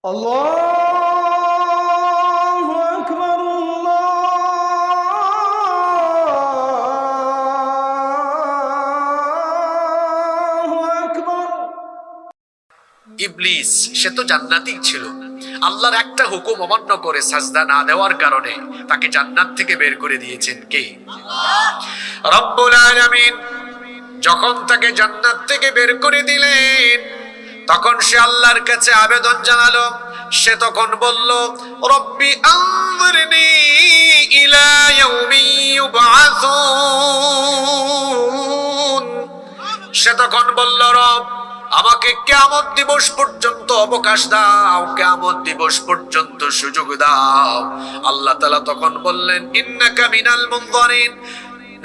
আল্লাহু আকবার, আল্লাহু আকবার। ইবলিস সে তো জান্নাতি ছিল, আল্লাহর একটা হুকুম অমান্য করে সাজদা না দেওয়ার কারণে তাকে জান্নাত থেকে বের করে দিয়েছেন কে? রব্বুল আলামিন। যখন তাকে জান্নাত থেকে বের করে দিলেন তখন সে আল্লাহর কাছে আবেদন জানালো। সে তখন বলল, রব্বি আনজিরনি ইলা ইয়াউমি ইউবআসুন। সে তখন বলল, রব আমাকে কিয়ামত দিবস পর্যন্ত অবকাশ দাও, কিয়ামত দিবস পর্যন্ত সুযোগ দাও। আল্লাহ তাআলা তখন বললেন, ইন্নাকা মিনাল মুনযারিন,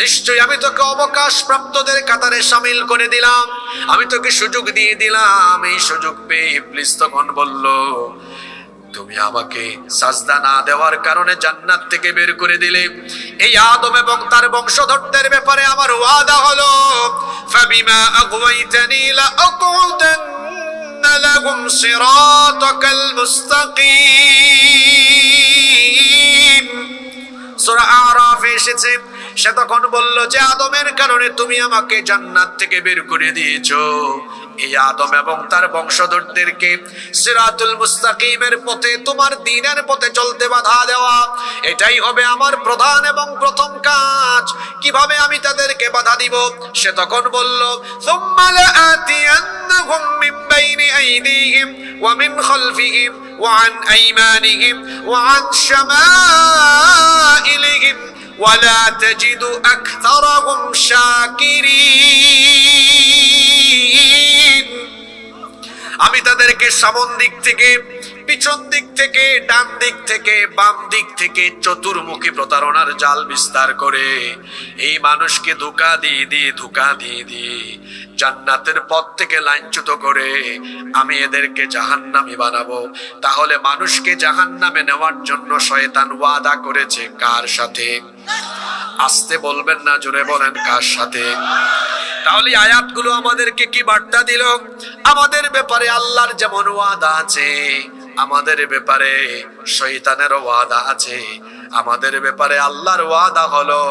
নিশ্চয়ই আমি তোকে অবকাশ প্রাপ্তদের কাতারে শামিল করে দিলাম, আমি তোকে সুযোগ দিয়ে দিলাম। এই সুযোগ পেয়ে ইবলিস তখন বলল, তুমি আমাকে সাজদা না দেওয়ার কারণে জান্নাত থেকে বের করে দিলে, এই আদম এবং তার বংশধরদের ব্যাপারে আমার ওয়াদা হলো, ফাবিমা আগওয়াইতানি লাআকুদান্না লাহুম সিরাতাকাল মুস্তাকিম। সূরা আরাফে এসেছে। সে তখন বলল যে আদমের কারণে তুমি আমাকে জান্নাত থেকে বের করে দিয়েছো, এই আদম এবং তার বংশধরদেরকে সিরাতুল মুস্তাকিমের পথে, তোমার দ্বীনের পথে চলতে বাধা দেওয়া, এটাই হবে আমার প্রধান এবং প্রথম কাজ। কিভাবে আমি তাদেরকে বাধা দিব? সে তখন বলল, সুম্মা লাআতিয়ান্নাহুম মিন বাইনি আইদিহিম ওয়া মিন খালফিহিম ওয়া আন আইমানিহিম ওয়া আন শামাইলিহিম ওয়ালা তাজিদু আকতারাহুম শাকিরিন। আমি তাদেরকে সামন দিক থেকে, পিছন দিক থেকে, ডান দিক থেকে, বাম দিক থেকে চতুর্মুখী প্রতারণার জাল বিস্তার করে এই মানুষকে ধোঁকা দিয়ে দিয়ে জান্নাতের পথ থেকে লাইনচ্যুত করে আমি এদেরকে জাহান্নামী বানাবো। তাহলে মানুষকে জাহান্নামে নেওয়ার জন্য শয়তান ওয়াদা করেছে কার সাথে? আস্তে বলবেন না, জোরে বলেন, কার সাথে? তাহলে আয়াতগুলো আমাদেরকে কি বার্তা দিল? আমাদের ব্যাপারে আল্লাহর যেমন ওয়াদা আছে, আমাদের ব্যাপারে শয়তানের ওয়াদা আছে। আমাদের ব্যাপারে আল্লাহর ওয়াদা হলো,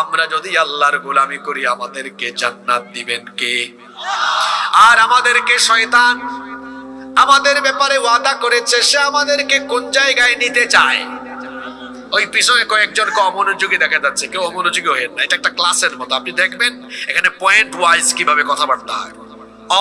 আমরা যদি আল্লাহর গোলামি করি আমাদেরকে জান্নাত দিবেন কে? আর আমাদেরকে শয়তান আমাদের ব্যাপারে ওয়াদা করেছে, সে আমাদেরকে কোন জায়গায় নিতে চায়? ওই পিছনে কয়েকজনকে অমনোযোগী দেখা যাচ্ছে, কেউ অমনোযোগী হয়েন না, এটা একটা ক্লাসের মতো। আপনি দেখবেন এখানে পয়েন্ট ওয়াইজ কিভাবে কথাবার্তা হয়।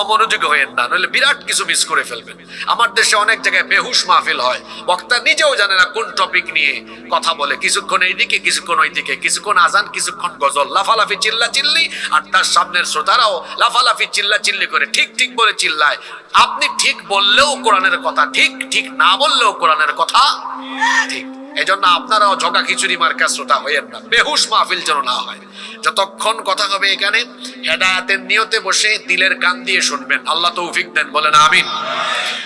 অমনোযোগী হয়েন না, নইলে বিরাট কিছু মিস করে ফেলবেন। আমার দেশে অনেক জায়গায় বেহুশ মাহফিল হয়, বক্তা নিজেও জানে না কোন টপিক নিয়ে কথা বলে। কিছুক্ষণ এইদিকে, কিছুক্ষণ ওইদিকে, কিছুক্ষণ আজান, কিছুক্ষণ গজল, লাফালাফি চিল্লা চিল্লি, আর তার সামনের শ্রোতারাও লাফালাফি চিল্লা চিল্লি করে ঠিক ঠিক বলে চিল্লায়। আপনি ঠিক বললেও কোরআনের কথা ঠিক, ঠিক না বললেও কোরআনের কথা ঠিক। এজন্য আপনারাও ঝগা খিচুড়ি মার্কা শ্রোতা হয়েন না, বেহুশ মাহফিল যেন না হয়। যতক্ষণ কথা হবে এখানে হেদায়েতের নিয়তে বসে দিলের কান দিয়ে শুনবেন। আল্লাহ তৌফিক দেন, বলেন আমিন।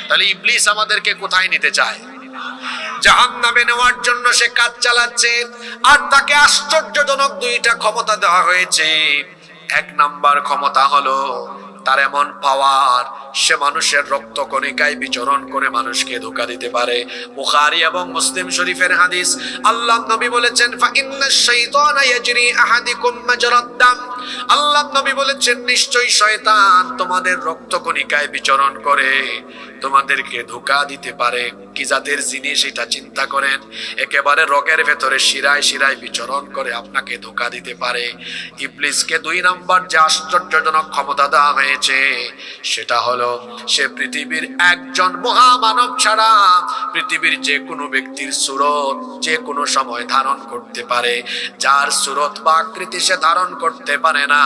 তাহলে ইবলিস আমাদেরকে কোথায় নিতে চায়? জাহান্নামে নেওয়ার জন্য সে কাজ চালাচ্ছে। আর তাকে আশ্চর্যজনক দুইটা ক্ষমতা দেওয়া হয়েছে। এক নাম্বার ক্ষমতা হলো তার এমন পাওয়ার, সে মানুষের রক্ত কণিকায় বিচরণ করে মানুষকে ধোঁকা দিতে পারে। বুখারী এবং মুসলিম শরীফের হাদিস, আল্লাহর নবী বলেছেন, ফা ইন্নাশ শাইতানা ইয়াজরি আহাদিকুম মাজরাদ দাম। আল্লাহর নবী বলেছেন, নিশ্চয়ই শয়তান তোমাদের রক্ত কণিকায় বিচরণ করে তোমাদেরকে ধোঁকা দিতে পারে। কি জাতের জিনিস এটা চিন্তা করেন। একেবারে রগের ভেতরে শিরায় শিরায় বিচরণ করে আপনাকে ধোঁকা দিতে পারে। ইবলিসকে দুই নাম্বার যে আশ্চর্যজনক ক্ষমতা দেওয়া হয়েছে সেটা হলো, সে পৃথিবীর একজন মহামানব ছাড়া পৃথিবীর যে কোনো ব্যক্তির সুরত যে কোনো সময় ধারণ করতে পারে। যার সুরত বা আকৃতি সে ধারণ করতে পারে না,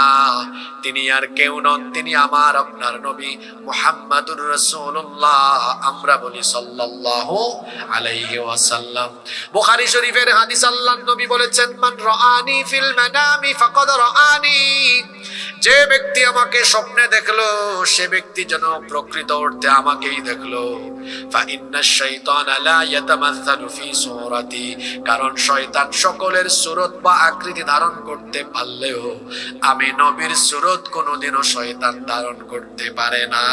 তিনি আর কেউ নন, তিনি আমার আপনার নবী মুহাম্মাদুর রাসূলুল্লাহ। আমরা বলি সাল্লাল্লাহু আলাইহি ওয়াসাল্লাম। বুখারী শরীফের হাদিস, আল্লাহর নবী বলেছেন, মান রাআনি ফিল মানামি ফাকাদ রাআনি। যে ব্যক্তি আমাকে স্বপ্নে দেখলো সে ব্যক্তি যেন প্রকৃত অর্থে আমাকেই দেখলো। ফাইন্নাশ শাইতানা লা ইয়াতামাসসালু ফি সূরাতি, কারণ শয়তান সকলের সূরত বা আকৃতি ধারণ করতে পারলেও আমি নবীর সূরত কোনোদিনও শয়তান ধারণ করতে পারে না।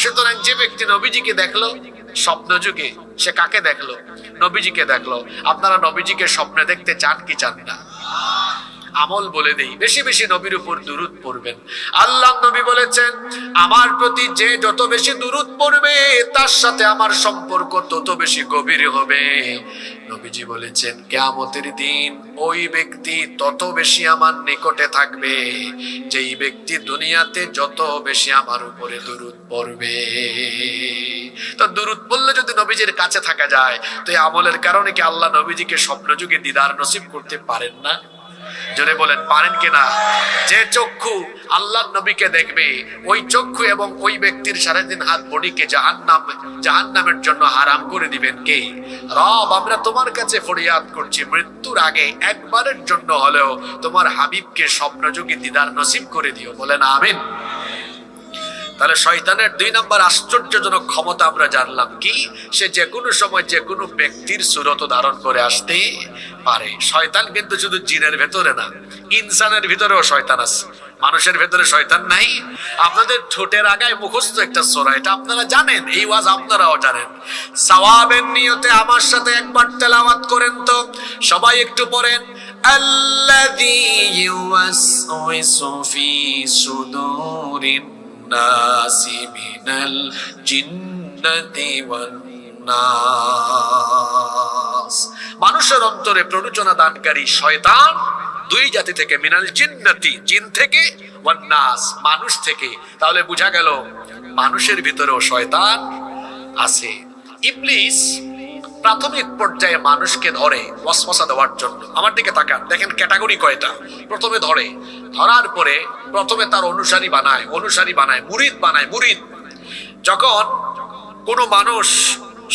সুতরাং যে ব্যক্তি নবীজিকে দেখলো স্বপ্ন যুগে, সে কাকে দেখলো? নবীজিকে দেখলো। আপনারা নবীজিকে স্বপ্নে দেখতে চান কি চান না? আমল বলে দেই, বেশি বেশি নবীর উপর দুরূদ পড়বেন। আল্লাহ নবী বলেছেন, আমার প্রতি যে যত বেশি দুরূদ পড়বে তার সাথে আমার সম্পর্ক তত বেশি গভীর হবে। নবীজি বলেছেন, কিয়ামতের দিন ওই ব্যক্তি তত বেশি আমার নিকটে থাকবে যেই ব্যক্তি দুনিয়াতে যত বেশি আমার উপরে দুরূদ পড়বে। তো দুরূদ পড়লে যদি নবীজির কাছে থাকা যায়, তো এই আমলের কারণে কি আল্লাহ নবীজিকে স্বপ্ন যুগে দিদার নসিব করতে পারেন না? জোরে বলেন, পারেন কিনা? যে চক্ষু আল্লাহর নবীকে দেখবে, ওই চক্ষু এবং ওই ব্যক্তির সারাদিন হাত বডিকে জাহান্নামের জন্য হারাম করে দিবেন কে? রব, আমরা তোমার কাছে ফরিয়াদ করছি, মৃত্যুর আগে একবারের জন্য হলেও তোমার হাবিবকে স্বপ্নযোগী দিদার নসিব করে দিও। বলেন আমিন। তাহলে শয়তানের 2 নম্বর আশ্চর্যজনক ক্ষমতা আমরা জানলাম কি? সে যে কোনো সময় যে কোনো ব্যক্তির সুরত ধারণ করে আসতে পারে। শয়তান কিন্তু শুধু জিনের ভেতরে না, ইনসানের ভিতরেও শয়তান আছে। মানুষের ভেতরে শয়তান নাই? আপনাদের ঠোঁটের আগায় মুখস্থ একটা সূরা, এটা আপনারা জানেন, এই ওয়াজ আপনারাও জানেন। সওয়াবের নিয়তে আমার সাথে একবার তেলাওয়াত করেন তো, সবাই একটু পড়েন। আল্লাযী ইউওয়াসওয়িসু ফি সুদুরিন নাসি মিনাল জিন্নাতি ওয়ান নাস। মানুষের অন্তরে প্ররোচনা দানকারী শয়তান 2 জাতি থেকে, মিনাল জিন্নাতি জিন থেকে, ওয়ান নাস মানুষ থেকে। তাহলে বোঝা গেল মানুষের ভিতরেও শয়তান আছে। ইবলিস প্রাথমিক পর্যায়ে মানুষকে ধরে ওয়াসওয়াসা দেওয়ার জন্য। আমার দিকে তাকান, দেখেন ক্যাটাগরি কয়টা। প্রথমে ধরে, ধরার পরে প্রথমে তার অনুসারী বানায়, মুরিদ। যখন কোনো মানুষ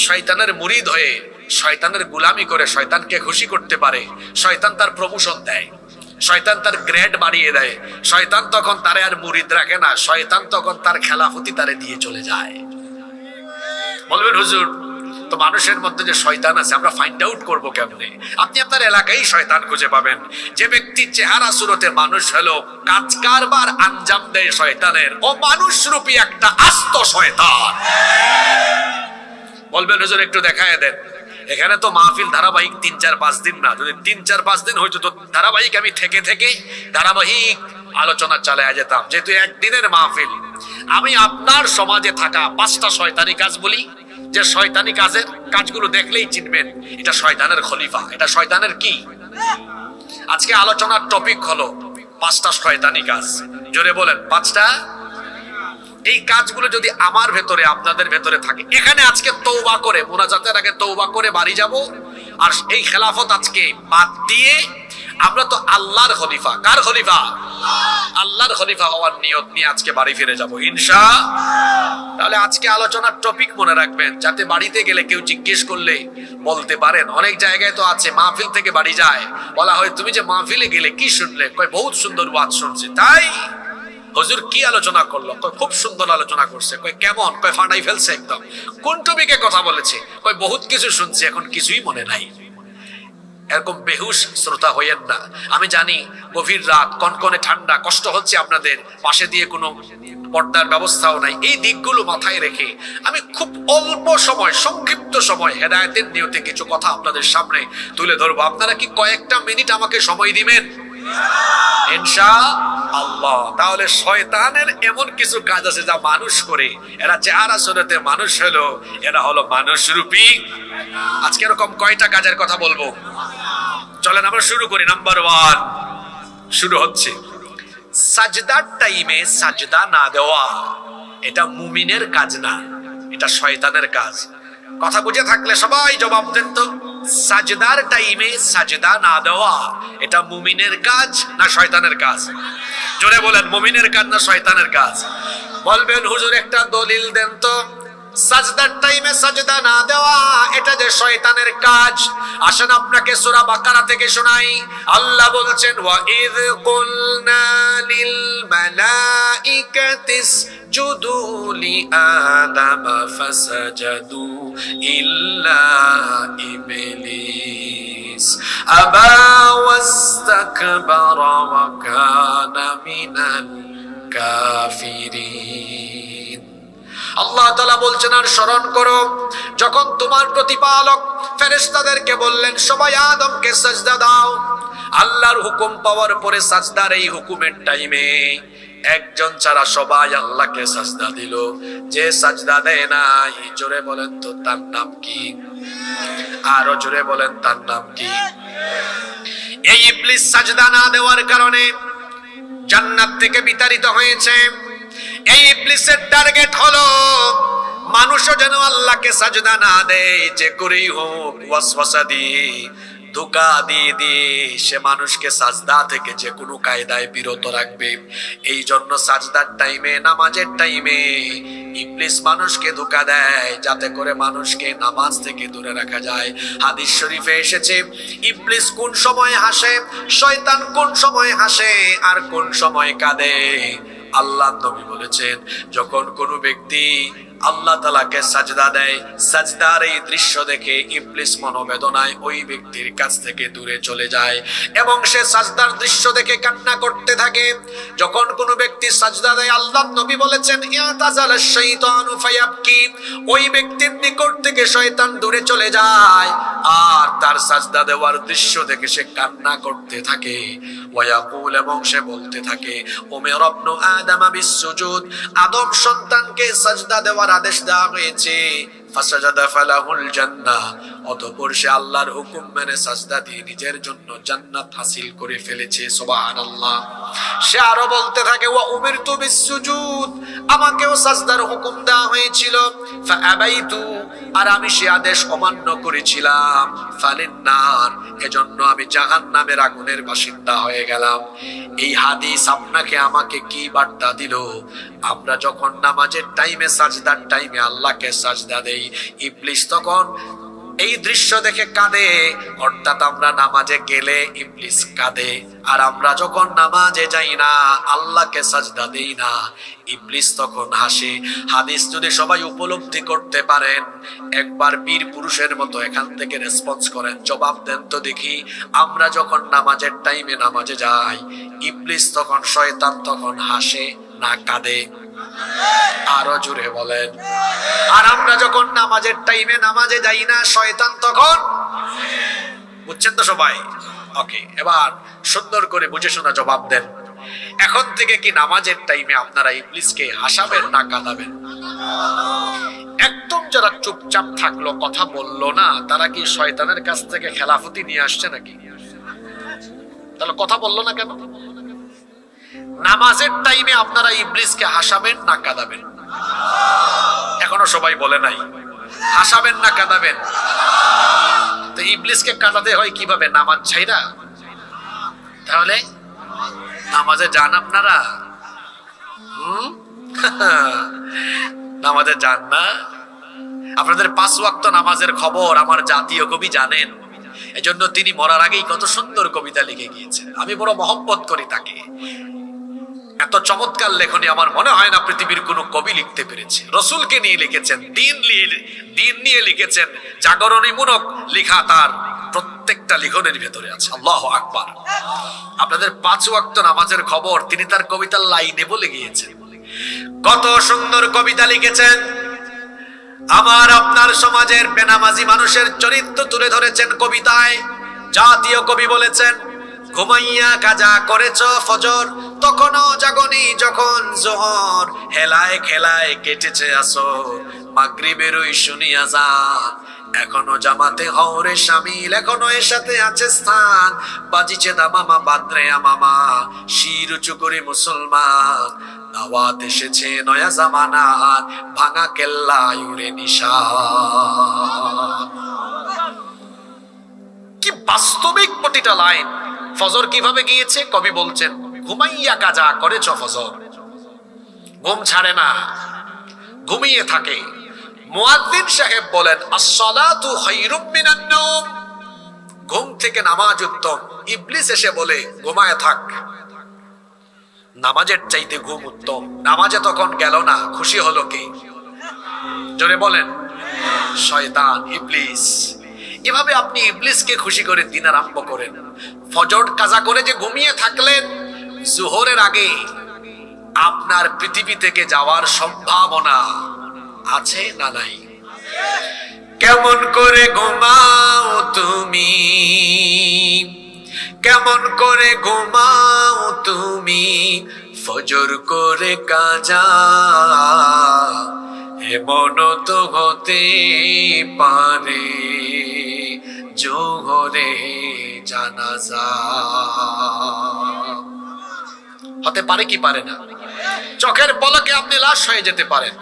শয়তানের মুরিদ হয়ে শয়তানের গোলামি করে শয়তানকে খুশি করতে পারে, শয়তান তার প্রমোশন দেয়, শয়তান তার গ্রেড বাড়িয়ে দেয়। শয়তান তখন তারে আর মুরিদ রাখে না, শয়তান তখন তার খেলাফতি তারে দিয়ে চলে যায়। বলবেন হুজুর, তো মানুষের মধ্যে যে শয়তান আছে আমরা ফাইন্ড আউট করবো কেমনে? আপনি আপনার এলাকায় শয়তান খুঁজে পাবেন। যে ব্যক্তি চেহারা সুরতে মানুষ হলো, কাজ কারবার আঞ্জাম দেয় শয়তানের, ও মানুষ রূপী একটা আস্ত শয়তান। বলবেন হুজুর একটু দেখায় দেন। এখানে তো মাহফিল ধারাবাহিক 3-4-5 দিন না, যদি 3-4-5 দিন হইতো তো ধারাবাহিক আমি থেকে ধারাবাহিক আলোচনা চালিয়ে যেতাম। যেহেতু একদিনের মাহফিল, আমি আপনার সমাজে থাকা 5টা শয়তানি কাজ বলি, যে শয়তানি কাজগুলো দেখলেই চিনবেন এটা শয়তানের খলিফা, এটা শয়তানের কি। আজকে আলোচনার টপিক হলো 5টা শয়তানি কাজ। জোরে বলেন 5টা। এই কাজগুলো যদি আমার ভেতরে আপনাদের ভেতরে থাকে, এখানে আজকে তওবা করে, মুনাজাতের আগে তওবা করে বাড়ি যাব। আর এই খেলাফত আজকে বাদ দিয়ে আমরা তো আল্লাহর খলিফা। কার খলিফা? আল্লাহর খলিফা হওয়ার নিয়ত নিয়ে আজকে বাড়ি ফিরে যাব ইনশাআল্লাহ। তাহলে আজকে আলোচনার টপিক মনে রাখবেন, যাতে বাড়িতে গেলে কেউ জিজ্ঞেস করলে বলতে পারেন। অনেক জায়গায় তো আছে মাহফিল থেকে বাড়ি যায়, বলা হয় তুমি যে মাহফিলে গেলে কি শুনলে? কয় বহুত সুন্দর ওয়াজ শুনছি। তাই হুজুর কি আলোচনা করলো? কয় খুব সুন্দর আলোচনা করছে। কয় কেমন? কয় ফাটাই ফেলছে একদম। কোন টপিকে কথা বলেছে? কয় বহুত কিছু শুনছি, এখন কিছুই মনে নাই। এরকম বেহুশ শ্রোতা হইয়েন না। আমি জানি গভীর রাত, কনকনে ঠান্ডা, কষ্ট হচ্ছে আপনাদের, পাশে দিয়ে কোনো পর্দার ব্যবস্থাও নাই। এই দিকগুলো মাথায় রেখে আমি খুব অল্প সময়, সংক্ষিপ্ত সময় হেদায়েতের নিয়তে কিছু কথা আপনাদের সামনে তুলে ধরবো। আপনারা কি কয়েকটা মিনিট আমাকে সময় দিবেন? ইনশাআল্লাহ। তাহলে শয়তানের এমন কিছু কাজ আছে যা মানুষ করে, এরা চেহারা সুরতে মানুষ হলো, এরা হলো মানুষ রূপী। আজকে এরকম কয়টা কাজের কথা বলবো, চলেন আমরা শুরু করি। নাম্বার 1 শুরু হচ্ছে সাজদার টাইমে সাজদা না দেওয়া। এটা মুমিনের কাজ না, এটা শয়তানের কাজ। কথা বুঝে থাকলে সবাই জবাব দেন তো। সাজদার টাইমে সাজদা না দেওয়া, এটা মুমিনের কাজ না শয়তানের কাজ? জোরে বলেন, মুমিনের কাজ না শয়তানের কাজ? বলবেন হুজুর একটা দলিল দেন তো। সাজদার টাইমে সাজদা না দেওয়া এটা যে শয়তানের কাজ। আসেন আপনাকে সূরা বাকারা থেকে শোনাই। আল্লাহ বলছেন ওয়া ইয কুলনা লিল মালাইকাতি ইসজুদু লি আদম ফাসাজাদু ইল্লা ইবলিস আবা ওয়াস্তাকবারা ওয়া কানা মিনাল কাফিরিন। আল্লাহ তাআলা বলছেন আর স্মরণ করো যখন তোমার প্রতিপালক ফেরেশতাদেরকে বললেন সবাই আদমকে সাজদা দাও। আল্লাহর হুকুম পাওয়ার পরে সাজদার এই হুকুমের টাইমে একজন ছাড়া সবাই আল্লাহকে সাজদা দিল। যে সাজদা দেয় নাই জোরে বলেন তো তার নাম কি? আরো জোরে বলেন তার নাম কি? এই ইবলিস সাজদা না দেওয়ার কারণে জান্নাত থেকে বিতাড়িত হয়েছে। এই ইবলিসের টার্গেট হলো মানুষও যেন আল্লাহকে সাজদা না দেয়, যে করেই হোক ওয়াসওয়াসা দিয়ে ধোঁকা দিয়ে সে মানুষকে সাজদা থেকে যে কোনো কায়দায় বিরত রাখবে। এই জন্য সাজদার টাইমে নামাজের টাইমে ইবলিস মানুষকে ধোঁকা দেয় যাতে করে মানুষকে নামাজ থেকে দূরে রাখা যায়। হাদিস শরীফে এসেছে ইবলিস কোন সময় হাসে, শয়তান কোন সময় হাসে আর কোন সময় কাঁদে। আল্লাহ নবী বলেছেন যখন কোনো ব্যক্তি আল্লাহ তাআলাকে সাজদা দেয়, সাজদার এই দৃশ্য দেখে ইবলিস মনোবেদনায় ওই ব্যক্তির কাছ থেকে দূরে চলে যায় এবং সে সাজদার দৃশ্য দেখে কান্না করতে থাকে। যখন কোনো ব্যক্তি সাজদা দেয় আল্লাহ নবী বলেছেন ইয়াতাজালাশ শাইতানু ফায়াবকি, ওই ব্যক্তির নিকট থেকে শয়তান দূরে চলে যায় আর তার সাজদা দেওয়ার দৃশ্য দেখে সে কান্না করতে থাকে। ওয়ায়াকুল, এবং সে বলতে থাকে উমিরা ইবনু আদম বিসসুজুদ, আদম সন্তানকে সাজদা দেওয়ার আদেশ দেওয়া হয়েছে। ফাসাজাদা ফালাহুল জান্নাহ, অতঃপর সে আল্লাহর হুকুম মেনে সাজদা দিয়ে নিজের জন্য জান্নাত হাসিল করে ফেলেছে। সুবহানাল্লাহ। সে আরো বলতে থাকে ওয়া উমিরতু বিসসুজুদ, আমাকেও সাজদার হুকুম দেওয়া হয়েছিল। ফাআবাইতু, আর আমি সে আদেশ অমান্য করেছিলাম। ফালিন্নার, এজন্য আমি জাহান্নামের আগুনের বাসিন্দা হয়ে গেলাম। এই হাদিস আপনাকে আমাকে কি বার্তা দিল? আমরা যখন নামাজের টাইমে সাজদার টাইমে আল্লাহকে সাজদা দেই, ইবলিস তখন এই দৃশ্য দেখে কাঁদে, অর্থাৎ আমরা নামাজে গেলে ইবলিস কাঁদে। আর আমরা যখন নামাজে যাই না, আল্লাহকে সাজদা দেই না, ইবলিস তখন হাসে। হাদিস যদি সবাই উপলব্ধি করতে পারেন, একবার বীর পুরুষের মতো এখান থেকে রেসপন্স করেন, জবাব দেন তো দেখি। আমরা যখন নামাজের টাইমে নামাজে যাই, ইবলিস তখন, শয়তান তখন হাসে না কাঁদে? আরো জোরে বলেন। আর আমরা যখন নামাজের টাইমে নামাজে যাই না, শয়তান তখন, বুঝছেন তো সবাই? ওকে, এবার সুন্দর করে বুঝে শোনা জবাব দেন। এখন থেকে কি নামাজের টাইমে আপনারা ইবলিসকে হাসাবেন না কাঁদাবেন? একদম যারা চুপচাপ থাকলো, কথা বললো না, তারা কি শয়তানের কাছ থেকে খেলাফতি নিয়ে আসছে নাকি? তাহলে কথা বললো না কেন? নামাজের টাইমে আপনারা ইবলিসকে হাসাবেন না কাঁদাবেন? এখনো সবাই বলে নাই। হাসাবেন না কাঁদাবেন? তো ইবলিসকে কাঁদাতে হয় কিভাবে? নামাজ ছাইরা? তাহলে নামাজে যান আপনারা? নামাজে যান না? আপনাদের 5 ওয়াক্ত নামাজের খবর আমার জাতীয় কবি জানেন। এজন্য তিনি মরার আগেই কত সুন্দর কবিতা লিখে গিয়েছেন। আমি বড় মহব্বত করি তাকে। এত চমৎকার লেখনী আমার মনে হয় না পৃথিবীর কোনো কবি লিখতে পেরেছে। রসুলকে নিয়ে লিখেছেন, দিন নিয়ে লিখেছেন, জাগরণীমূলক লেখা তার প্রত্যেকটা লিখনের ভেতরে আছে। আল্লাহু আকবার। আপনাদের 5 ওয়াক্ত নামাজের খবর তিনি তার কবিতার লাইনে বলে গিয়েছেন। কত সুন্দর কবিতা লিখেছেন। আমার আপনার সমাজের বেনামাজি মানুষের চরিত্র তুলে ধরেছেন কবিতায়। জাতীয় কবি বলেছেন, ঘুমাইয়া কাজা করেছ ফজর, তখনও জাগনি যখন জোহর, হেলায় খেলায় কেটেছে আসর, মাগরিবের ওই শুনিয়া যান, এখনো জামাতে হওরে শামিল, এখনো এর সাথে আছে স্থান, বাজিছে দামামা বাদরে আমামা, শির উঁচু করে মুসলমান, দাওয়াত এসেছে নয়া জামানার, ভাঙা কেল্লা উড়ে নিশান। কি বাস্তবিক প্রতিটা লাইন। ফজর কিভাবে গিয়েছে কবি বলছেন, ঘুমাইয়া কাজা করেছ ফজর, ঘুম ছাড়ে না, ঘুমিয়ে থাকে, মুয়াজ্জিন সাহেব বলেন, আস-সালাতু খায়রুম মিনান নাওম, ঘুম থেকে নামাজ উত্তম। ইবলিস এসে বলে, ঘুমায় থাক, নামাজের চাইতে ঘুম উত্তম। নামাজে তখন গেল না, খুশি হলো কে? জোরে বলেন, শয়তান, ইবলিস। এভাবে আপনি ইবলিসকে খুশি করে দিন আরম্ভ করেন। ফজর কাজা করে যে ঘুমিয়ে থাকলেন, জোহরের আগে আপনার পৃথিবী থেকে যাওয়ার সম্ভাবনা আছে না নাই? কেমন করে ঘুমাও তুমি, কেমন করে ঘুমাও তুমি, ফজর করে কাজা, এমন তো হতে পারে জোহরে জানাজা। হতে পারে কি পারে না? চোখের পলকে আপনি লাশ হয়ে যেতে পারেন।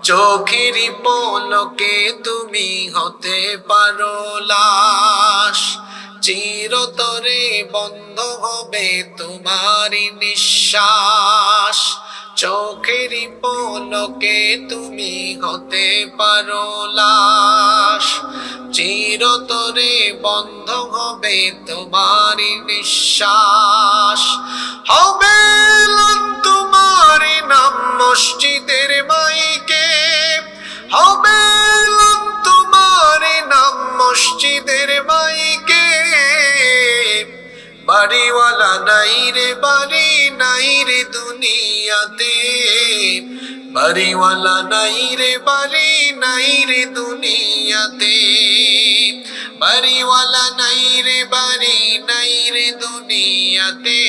চোখেরই পলকে তুমি হতে পারো লাশ, চিরতরে বন্ধ হবে তোমারই নিঃশ্বাস। চোখেরই পলকে তুমি হতে পারো লাশ, চিরতরে বন্ধ হবে তোমারই নিঃশ্বাস। হবে তোমারই নাম মসজিদের মাইকে, হবে তোমারই নাম মসজিদের মাইকে। বাড়িওয়ালা নাই রে, বাড়ি নাই রে দুনিয়াতে, বাড়িওয়ালা নাই রে, বাড়ি নাই রে দুনিয়াতে, বাড়িওয়ালা নাই রে, বাড়ি নাই রে দুনিয়াতে,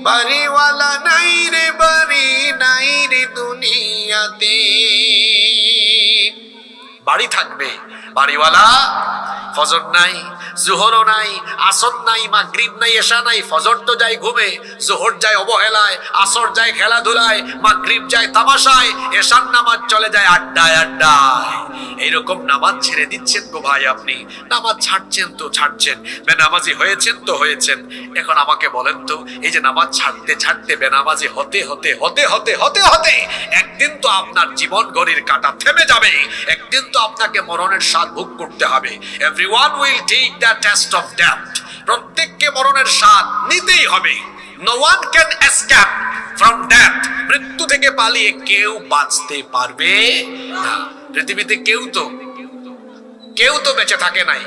বাড়িওয়ালা নাই রে, বাড়ি নাই রে দুনিয়াতে। বাড়ি থাকবে, বাড়িওয়ালা ফজর নাই, জোহরও নাই, আসর নাই, মাগরিব নাই, এশা নাই। ফজর তো যায় ঘুমে, জোহর যায় অবহেলায়, আসর যায় খেলাধুলায়, মাগরিব যায় তামাশায়, এশার নামাজ চলে যায় আড্ডায় আড্ডায়। এইরকম নামাজ ছেড়ে দিচ্ছেন গো ভাই আপনি। নামাজ ছাড়ছেন তো ছাড়ছেন, বেনামাজি হয়েছেন তো হয়েছেন। এখন আমাকে বলেন তো, এই যে নামাজ ছাড়তে ছাড়তে বেনামাজি হতে হতে হতে হতে হতে হতে একদিন তো আপনার জীবন ঘড়ির কাঁটা থেমে যাবে, একদিন তো আপনাকে মরণের স্বাদ ভোগ করতে হবে। Everyone will take the test of death. প্রত্যেককে মরণের স্বাদ নিতেই হবে। No one can escape from death. মৃত্যু থেকে পালিয়ে কেউ বাঁচতে পারবে না। পৃথিবীতে কেউ তো বেঁচে থাকে নাই,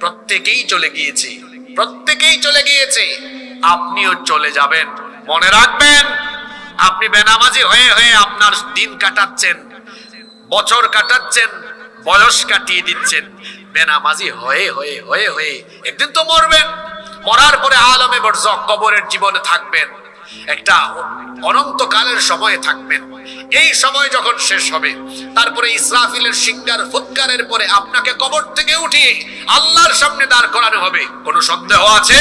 প্রত্যেকেই চলে গিয়েছে, প্রত্যেকেই চলে গিয়েছে। আপনিও চলে যাবেন। মনে রাখবেন, আপনি বেনামাজি হয়ে হয়ে আপনার দিন কাটাচ্ছেন, বছর কাটাচ্ছেন, বয়স কাটিয়ে দিচ্ছেন। বেনামাজি হয়ে হয়ে হয়ে হয়ে একদিন তো মরবেন। মরার পরে আলমে বরজখ, কবরের জীবনে থাকবেন, একটা অনন্তকালের সময়ে থাকবেন। এই সময় যখন শেষ হবে, তারপরে ইসরাফিলের সিংহার ফুৎকারের পরে আপনাকে কবর থেকে উঠিয়ে আল্লাহর সামনে দাঁড় করানো হবে। কোনো সন্দেহ আছে?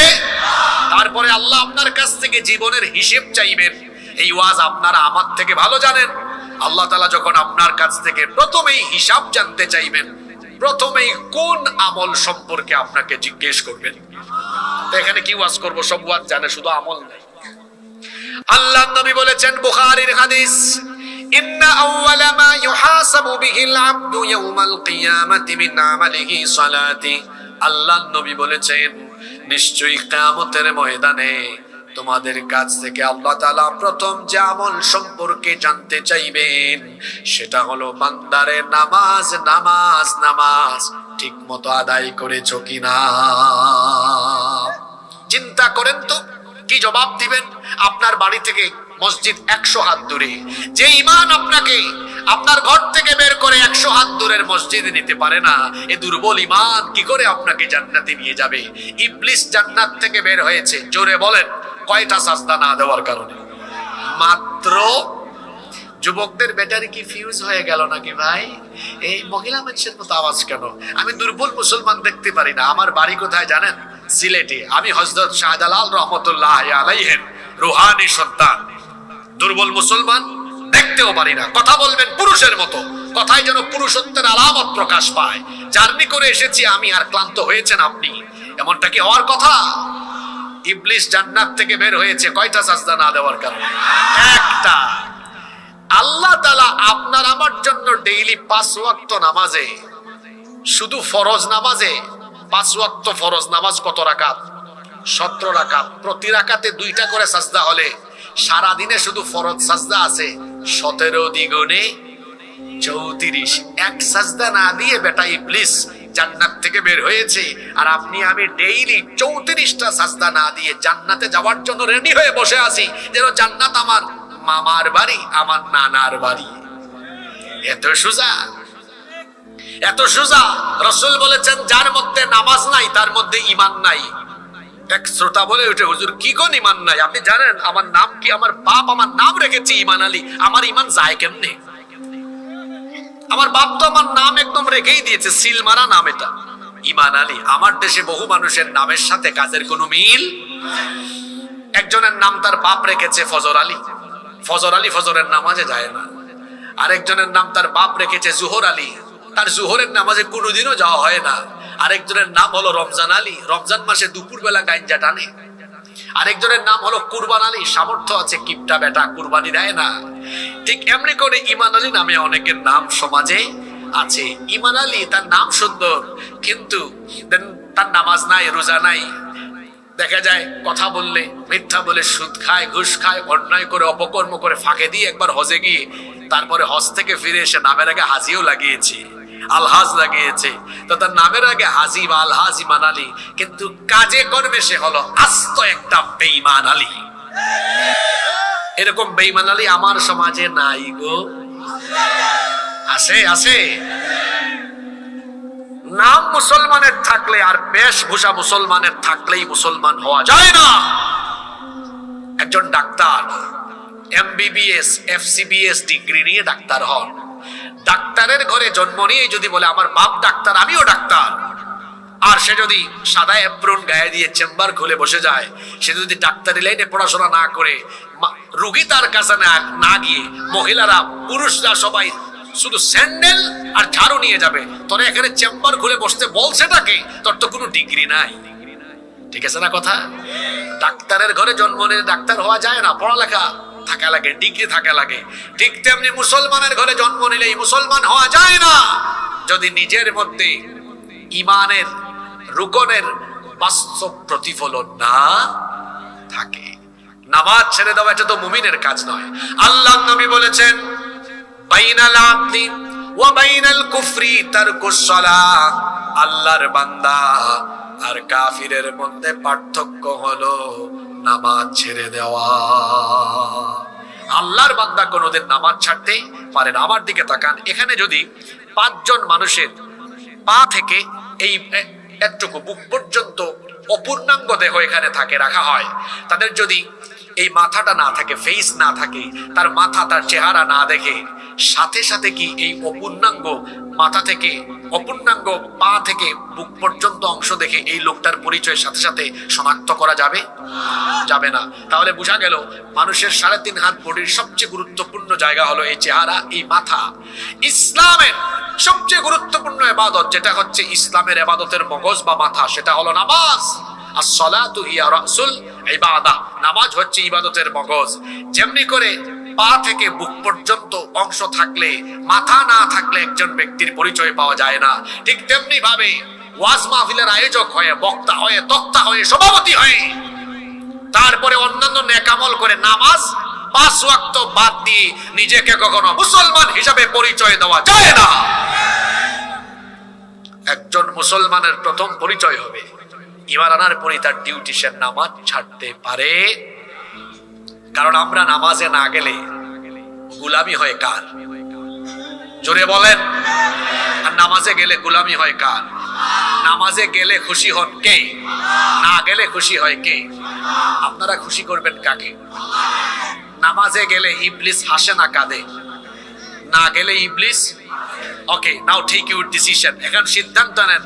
তারপরে আল্লাহ আপনার কাছ থেকে জীবনের হিসেব চাইবেন। এই ওয়াজ আপনারা আমার থেকে ভালো জানেন। আল্লাহ তাআলা যখন আপনার কাছ থেকে প্রথমেই হিসাব জানতে চাইবেন, প্রথমেই কোন আমল সম্পর্কে আপনাকে জিজ্ঞেস করবেন। তো এখানে কি ওয়াজ করব? সব ওয়াজ জানে, শুধু আমল নাই। আল্লাহর নবী বলেছেন, বুখারীর হাদিস, ইন্না আউওয়ালা মা ইউহাসাবু বিহিল আবদু ইয়াউমাল কিয়ামাতি মিন আমালিহি সালাতি। আল্লাহর নবী বলেছেন, নিশ্চয়ই কিয়ামতের ময়দানে তোমাদের কাছ থেকে আল্লাহ তাআলা প্রথম যে আমল সম্পর্কে জানতে চাইবেন সেটা হলো বান্দারে নামাজ নামাজ নামাজ ঠিক মতো আদায় করেছো কিনা। চিন্তা করেন তো কি জবাব দিবেন। আপনার বাড়ি থেকে মসজিদ 100 হাত দূরে, যে ঈমান আপনাকে আপনার ঘর থেকে বের করে 100 হাত দূরের মসজিদে নিতে পারে না, এ দুর্বল ঈমান কি করে আপনাকে জান্নাতে নিয়ে যাবে? ইবলিস জান্নাত থেকে বের হয়েছে, জোরে বলেন, কয়টা সাজদা না দেওয়ার কারণে? মাত্র। যুবকদের ব্যাটারি কি ফিউজ হয়ে গেল নাকি ভাই? এই মহিলা মানুষের মতো আওয়াজ কেন? আমি দুর্বল মুসলমান দেখতে পারি না। আমার বাড়ি কোথায় জানেন? সিলেটে। আমি হযরত শাহজালাল রহমতুল্লাহ আলাইহির রুহানি সন্তান। দুর্বল মুসলমান দেখতেও পারি না। কথা বলবেন পুরুষের মতো, কথায় যেন পুরুষত্বের আলামত প্রকাশ পায়। জার্নি করে এসেছি আমি, আর ক্লান্ত হয়েছেন আপনি, এমনটা কি হওয়ার কথা? ইবলিস জান্নাত থেকে বের হয়েছে কয়টা সাজদা না দেওয়ার কারণে? একটা। আল্লাহ তাআলা আপনার আমার জন্য ডেইলি 5 ওয়াক্ত নামাজে, শুধু ফরজ নামাজে 5 ওয়াক্ত ফরজ নামাজ কত রাকাত? 17 রাকাত। প্রতি রাকাতে 2টা করে সাজদা হলে সারা দিনে শুধু ফরজ সাজদা আছে 17 দ্বিগুণে 34। এক সাজদা না দিয়ে বেটা ইবলিস জান্নাত থেকে বের হয়েছে, আর আপনি আমি ডেইলি 34টা সাজদা না দিয়ে জান্নাতে যাওয়ার জন্য রেডি হয়ে বসে আছি, যেন জান্নাত আমার মামার বাড়ি, আমার নানার বাড়ি। এত সোজা, এত সোজা। রাসূল বলেছেন যার মধ্যে নামাজ নাই তার মধ্যে ঈমান নাই। এক শ্রোতা বলে ওঠে, হুজুর কি কোন ঈমান নাই? আপনি জানেন আমার নাম কি? আমার বাপ আমার নাম রেখেছে ঈমান আলী, আমার ঈমান যায় কেমনে? আমার বাপ তো আমার নাম একদম রেখেই দিয়েছে, সিল মারা নাম এটা, ঈমান আলী। আমার দেশে বহু মানুষের নামের সাথে কাজের কোনো মিল। একজনের নাম তার বাপ রেখেছে ফজর আলী, ফজর আলী ফজরের নামাজে যায় না। আরেকজনের নাম তার বাপ রেখেছে জোহর আলী, তার জোহরের নামাজে কোনোদিনও যাওয়া হয় না। আরেকজনের নাম হলো রমজান আলী, রমজান মাসে দুপুর বেলা গাঞ্জা টানে। আরেকজনের নাম হলো কুরবান আলী, সামর্থ্য আছে কিপটা বেটা, কুরবানি দেয় না। ঠিক এমনি করে ঈমান আলী নামে অনেকের নাম সমাজে আছে। ঈমান আলী তার নাম সুন্দর, কিন্তু তার নামাজ নাই, রোজা নাই। দেখা যায় কথা বললে মিথ্যা বলে, সুদ খায়, ঘুষ খায়, অন্যায় করে, অপকর্ম করে, ফাঁকে দিয়ে একবার হজে গিয়ে তারপরে হজ থেকে ফিরে এসে নামের আগে হাজিও লাগিয়েছে, আলহাজ লাগিয়েছে। তো তার নামের আগে হাজি বা আলহাজ ঈমান আলী, কিন্তু কাজে কর্মে সে হলো আস্ত একটা বেঈমান আলী। এরকম বেঈমান আলী আমার সমাজে নাই গো। আছে, আছে। নাম মুসলমানের থাকলে আর বেশভূষা মুসলমানের থাকলেই মুসলমান হওয়া যায় না। একজন ডাক্তার এমবিবিএস এফসিবিএস ডিগ্রি নিয়ে ডাক্তার হন, ডাক্তারের ঘরে জন্ম নিয়ে যদি বলে আমার বাপ ডাক্তার আমিও ডাক্তার, আর সে যদি সাদা এপ্রন গায়ে দিয়ে চেম্বার খুলে বসে যায়, সে যদি ডাক্তারি লাইনে পড়াশোনা না করে, রোগী তার কাছে না গিয়ে মহিলারা পুরুষরা সবাই শুধু স্যান্ডেল আর ঝাড়ু নিয়ে যাবে, তোরা এখানে চেম্বার খুলে বসতে বলছেটাকে? তোর তো কোনো ডিগ্রি নাই। ঠিক আছে না কথা? ডাক্তারের ঘরে জন্ম নিয়ে ডাক্তার হওয়া যায় না, পড়ালেখা থাকা লাগে, ডিগ্রি থাকা লাগে। ঠিক তেমনি মুসলমানের ঘরে জন্ম নিলেই মুসলমান হওয়া যায় না, যদি নিজের মধ্যে ঈমানের রুকনের বাস্তব প্রতিফলন না থাকে। নামাজ ছেড়ে দেওয়া এটা তো মুমিনের কাজ নয়। আল্লাহর নবী বলেছেন বাইনাল আবদি ওয়া বাইনাল কুফরি তারকুস সালাহ, আল্লাহর বান্দা আর কাফিরের মধ্যে পার্থক্য হলো নামাজ ছেড়ে দেওয়া। আল্লাহর বান্দা কোনোদিন নামাজ ছাড়তে পারে না। আমার দিকে তাকান, এখানে যদি 5 জন মানুষের পা থেকে এই এতটুকু বুক পর্যন্ত অপূর্ণাঙ্গ দেহ এখানে থাকে, রাখা হয়, তাদের যদি এই মাথাটা না থাকে, ফেস না থাকে, তার মাথা তার চেহারা না দেখে, সাথে সাথে কি এই অপূর্ণাঙ্গ মাথা থেকে অপূর্ণাঙ্গ পা থেকে বুক পর্যন্ত অংশ দেখে এই লোকটার পরিচয়ের সাথে সাথে শনাক্ত করা যাবে? যাবে না। তাহলে বোঝা গেল মানুষের 3.5 হাত বডির সবচেয়ে গুরুত্বপূর্ণ জায়গা হলো এই চেহারা, এই মাথা। ইসলামের সবচেয়ে গুরুত্বপূর্ণ ইবাদত, যেটা হচ্ছে ইসলামের ইবাদতের মগজ বা মাথা, সেটা হলো নামাজ। as-salatu hiya ra'sul ibadah, নামাজ হচ্ছে ইবাদতের মগজ। যেমনি করে পা থেকে বুক পর্যন্ত অংশ থাকলে, মাথা না থাকলে একজন ব্যক্তির পরিচয় পাওয়া যায় না, ঠিক তেমনি ভাবে ওয়াজ মাহফিলের আয়োজক হয়ে, বক্তা হয়ে, তক্তা হয়ে, সভাপতি হয়ে, তারপরে অন্যান্য নেকামল করে নামাজ 5 ওয়াক্ত বাদ দিয়ে নিজেকে কখনো মুসলমান হিসাবে পরিচয় দেওয়া যায় না। একজন মুসলমানের প্রথম পরিচয় হবে ঈমান আনার পরই তার ডিউটি, সে নামাজ ছাড়তে পারে। কারণ আমরা নামাজে না গেলে গোলামি হয় কার? জোরে বলেন। আর নামাজে গেলে গোলামি হয় কার? নামাজে গেলে খুশি হন কে? না গেলে খুশি হয় কে? আপনারা খুশি করবেন কাকে? নামাজে গেলে ইবলিস হাসে না কাঁদে? না গেলে ইবলিস, ওকে নাও টেক ইউর ডিসিশন, এখন সিদ্ধান্ত নেন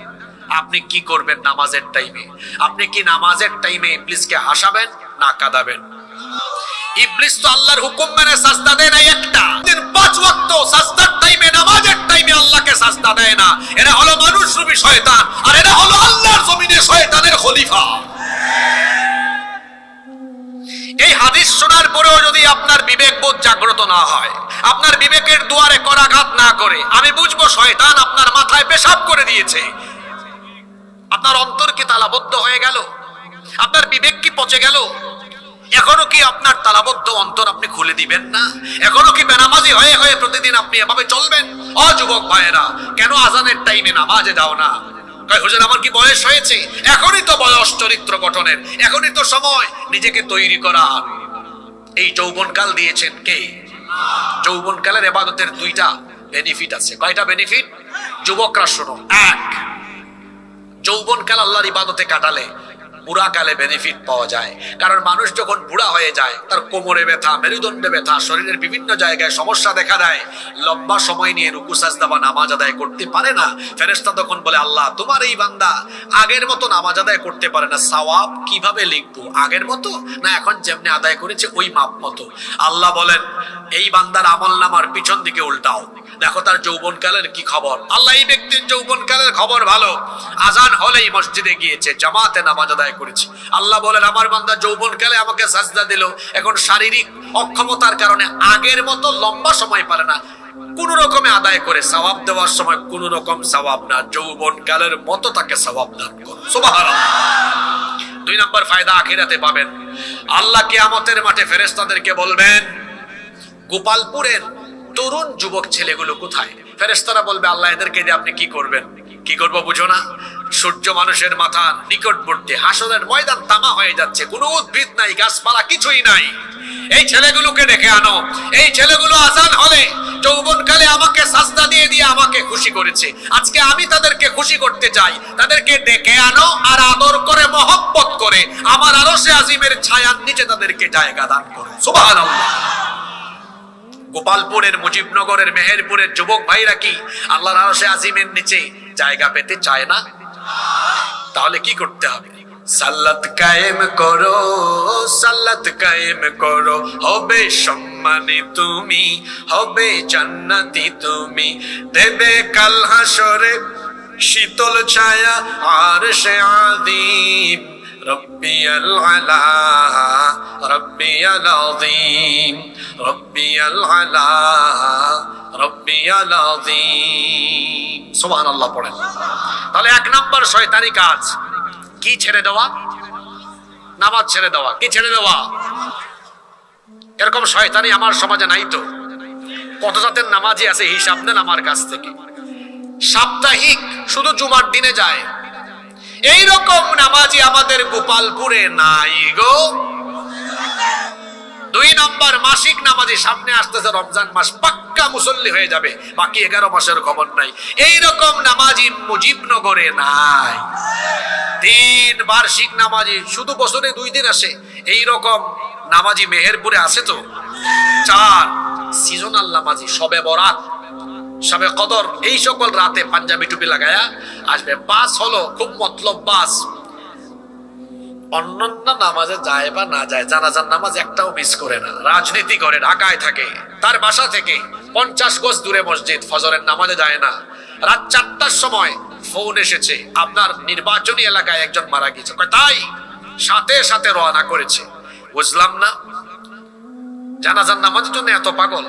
আপনি কি করবেন নামাজের টাইমে। আপনি কি নামাজের টাইমে ইবলিসকে হাসাবেন না কাঁদাবেন? ইবলিস তো আল্লাহর হুকুম মেনে সাজদা দেয় না একটা দিন, 5 ওয়াক্ত সাজদার টাইমে, নামাজের টাইমে আল্লাহকে সাজদা দেয় না। এরা হলো মানুষরূপী শয়তান, আর এরা হলো আল্লাহর জমিনে শয়তানের খলিফা। এই হাদিস শোনার পরেও যদি আপনার বিবেক বোধ জাগ্রত না হয়, আপনার বিবেকের দুয়ারে করাঘাত না করে, আমি বুঝবো শয়তান আপনার মাথায় পেশাব করে দিয়েছে। আপনার অন্তর কি তালাবদ্ধ হয়ে গেল? আপনার বিবেক কি পচে গেল? এখনো কি আপনার তালাবদ্ধ অন্তর আপনি খুলে দিবেন না? এখনো কি বেনামাজি হয়ে হয়ে প্রতিদিন আপনি এভাবে চলবেন? ও যুবক ভাইয়েরা, কেন আজানের টাইমে নামাজে যাও না? হুজুর আমার কি বয়স হয়েছে? এখনই তো বয়স চরিত্র গঠনের, এখনই তো সময় নিজেকে তৈরি করার। এই যৌবনকাল দিয়েছেন কে? যৌবনকালের ইবাদতের দুইটা বেনিফিট আছে। কয়টা বেনিফিট? যুবকরা শোনো। এক, যৌবনকাল আল্লাহর ইবাদতে কাটালে বুড়াকালে বেনিফিট পাওয়া যায়। কারণ মানুষ যখন বুড়া হয়ে যায়, তার কোমরে ব্যথা, মেরুদণ্ডে ব্যথা, শরীরের বিভিন্ন জায়গায় সমস্যা দেখা দেয়, লম্বা সময় নিয়ে রুকু সাজদা বা নামাজ আদায় করতে পারে না। ফেরেশতা তখন বলে, আল্লাহ তোমার এই বান্দা আগের মতো নামাজ আদায় করতে পারে না, সওয়াব কিভাবে লিখবো? আগের মতো না এখন যেমনি আদায় করেছে ওই মাপ মতো? আল্লাহ বলেন, এই বান্দার আমলনামার পিছন দিকে উল্টাও, দেখো তার যৌবনকালের কি খবর। আল্লাহ এই ব্যক্তির যৌবনকালের খবর ভালো, আজান হলেই মসজিদে গিয়েছে, জামাতে নামাজ আদায় করেছে। আল্লাহ বলেন, আমার বান্দা যৌবনকালে আমাকে সাজদা দিল, এখন শারীরিক অক্ষমতার কারণে আগের মতো লম্বা সময় পারে না, কোন রকমে আদায় করে সওয়াব দেওয়ার সময় কোন রকম সওয়াব না, যৌবনকালের মতো তাকে সওয়াব দান করো। সুবহানাল্লাহ। দুই নম্বর ফায়দা আখিরাতে পাবেন। আল্লাহ কিয়ামতের মাঠে ফেরেশতাদেরকে বলবেন, গোপালপুরের তরুণ যুবক ছেলেগুলো কোথায়? ফেরেশতারা বলবে, আল্লাহ এদেরকে দিয়ে আপনি কি করবেন? কি করব বুঝো না? সূর্য মানুষের মাথার নিকটবর্তী, হাসরের ময়দান তামা হয়ে যাচ্ছে, কোনো উদ্ভিদ নাই, গাছপালা কিছুই নাই। এই ছেলেগুলোকে ডেকে আনো। এই ছেলেগুলো আজান হলে যৌবনকালে আমাকে সাজদা দিয়ে দিয়ে আমাকে খুশি করেছে, আজকে আমি তাদেরকে খুশি করতে চাই। তাদেরকে ডেকে আনো আর আদর করে মহব্বত করে আমার আরশে আজিমের ছায়ার নিচে তাদেরকে জায়গা দান করো। সুবহানাল্লাহ। গোপালপুরের, মুজিবনগরের, মেহেরপুরের যুবক ভাইরা কি আল্লাহর আরশে আজিমের নিচে জায়গা পেতে চায় না? তাহলে কি করতে হবে? সাল্লাত কায়েম করো, সাল্লাত কায়েম করো, হবে সম্মানী তুমি, হবে জান্নাতি তুমি, দেবে কাল হাসরে শীতল ছায়া আরশে আযীম। রব্বিয়াল আলা, রব্বিয়াল আযীম, রব্বিয়াল আলা, রব্বিয়াল আযীম। সুবহানাল্লাহ পড়েন। তাহলে এক নাম্বার শয়তানি কাজ কি? ছেড়ে দেওয়া, নামাজ ছেড়ে দেওয়া। কি ছেড়ে দেওয়া? এরকম শয়তানি আমার সমাজে নাই তো? কত জাতের নামাজি আছে হিসাব নেন আমার কাছ থেকে। সাপ্তাহিক শুধু জুমার দিনে যায়, এইরকম নামাজি আমাদের গোপালপুরে নাই গো। দুই নম্বর মাসিক নামাজি, সামনে আসতেছে রমজান মাস, পাক্কা মুসল্লি হয়ে যাবে, বাকি 11 মাসের খবর নাই, এইরকম নামাজি মুজিবনগরে নাই। তিন বার্ষিক নামাজি, শুধু বছরে 2 দিন আসে, এইরকম নামাজি মেহেরপুরে আছে তো? চার সিজনাল নামাজি, শবে বরাত, শবে কদর, এই সকল রাতে পাঞ্জাবি টুপি লাগায়া আসবে। বাস হলো খুব মতলব বাস, অন্যান্য নামাজে যায় বা না যায়, জানাজার নামাজ একটাও মিস করে না। রাজনীতি করে, ঢাকায় থাকে, তার বাসা থেকে 50 গজ দূরে মসজিদ, ফজরের নামাজে যায় না। রাত 4টার সময় ফোন এসেছে, আপনার নির্বাচনী এলাকায় একজন মারা গিয়েছে, তাই সাথে সাথে রওনা করেছে। বুঝলাম না, জানাজার নামাজের জন্য এত পাগল,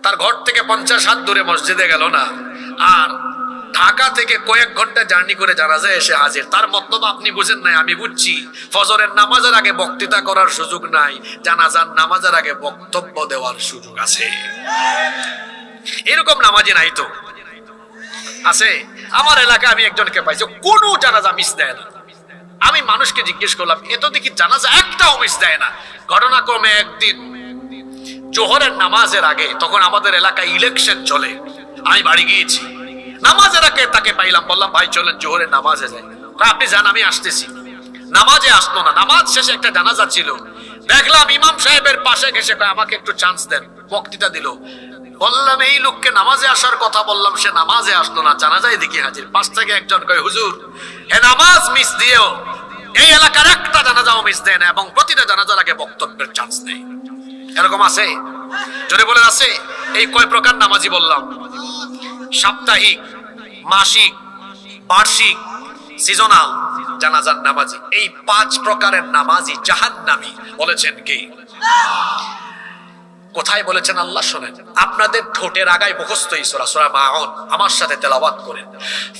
তার ঘর থেকে 50 হাত দূরে মসজিদে গেল না, আর ঢাকা থেকে কয়েক ঘন্টা জার্নি করে জানাজায় এসে হাজির। তার মতলব আপনি বুঝেন নাই, আমি বুঝছি। ফজরের নামাজের আগে বক্তৃতা করার সুযোগ নাই, জানাজার নামাজের আগে বক্তব্য দেওয়ার সুযোগ আছে। এরকম নামাজি নাই তো? আছে। আমার এলাকায় আমি একজনকে পাইছি, কোনো জানাজা মিস দেয় না। আমি মানুষকে জিজ্ঞেস করলাম, এত দেখি জানাজা একটাও মিস দেয় না। ঘটনাক্রমে একদিন জোহরের নামাজের আগে, তখন আমাদের এলাকায় ইলেকশন চলে, আমি বাড়ি গিয়েছি, নামাজের আগে তাকে পাইলাম, বললাম ভাই চলেন জোহরের নামাজে যাই। আপনি যান, আমি আসতেছি। নামাজে আসলো না। নামাজ শেষে একটা জানাজা ছিল, দেখলাম ইমাম সাহেবের পাশে ঘেসে কয় আমাকে একটু চান্স দেন, বক্তৃতা দিল। বললাম এই লোককে নামাজে আসার কথা বললাম, সে নামাজে আসলো না, জানাজায় দেখি হাজির। পাশ থেকে একজন কয়, হুজুর হে নামাজ মিস দিও, এই এলাকার একটা জানাজাও মিস দেয় না, এবং প্রতিটা জানাজার আগে বক্তব্যের চান্স নেই। এরকম আছে? জোরে বলেন আছে? এই কয় প্রকার নামাজি বললাম? সাপ্তাহিক, মাসিক, বার্ষিক, সিজনাল, জানাজার নামাজি। এই 5 প্রকারের নামাজি জাহান্নামী বলেছেন কি? কোথায় বলেছেন আল্লাহ শোনেন, আপনাদের ঠোঁটের আগায় মুখস্থ এই সূরা, সূরা মাউন, আমার সাথে তেলাওয়াত করেন।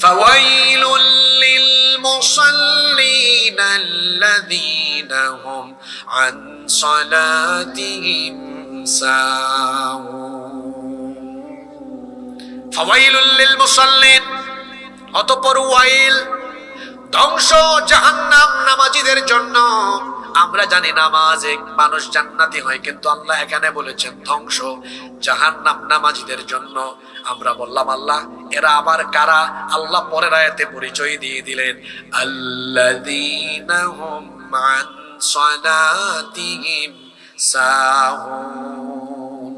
ফাওয়াইলুল লিল মুসাল্লিন আল্লাযীনা হুম আন সালাতিহিম সাহুন। ফাওয়াইলুল লিল মুসাল্লিন, অতঃপর ওয়াইল, ধ্বংস জাহান্নাম নামাজীদের জন্য। আমরা জানি নামাজে মানুষ জান্নাতি হয়, কিন্তু আল্লাহ এখানে বলেছেন ধ্বংস জাহান্নাম নামাজীদের জন্য। আমরা বললাম আল্লাহ এরা আবার কারা? আল্লাহ পরের আয়াতে পরিচয় দিয়ে দিলেন, আল্লাযীনা হুম আন সালাতিহিম সাহুন,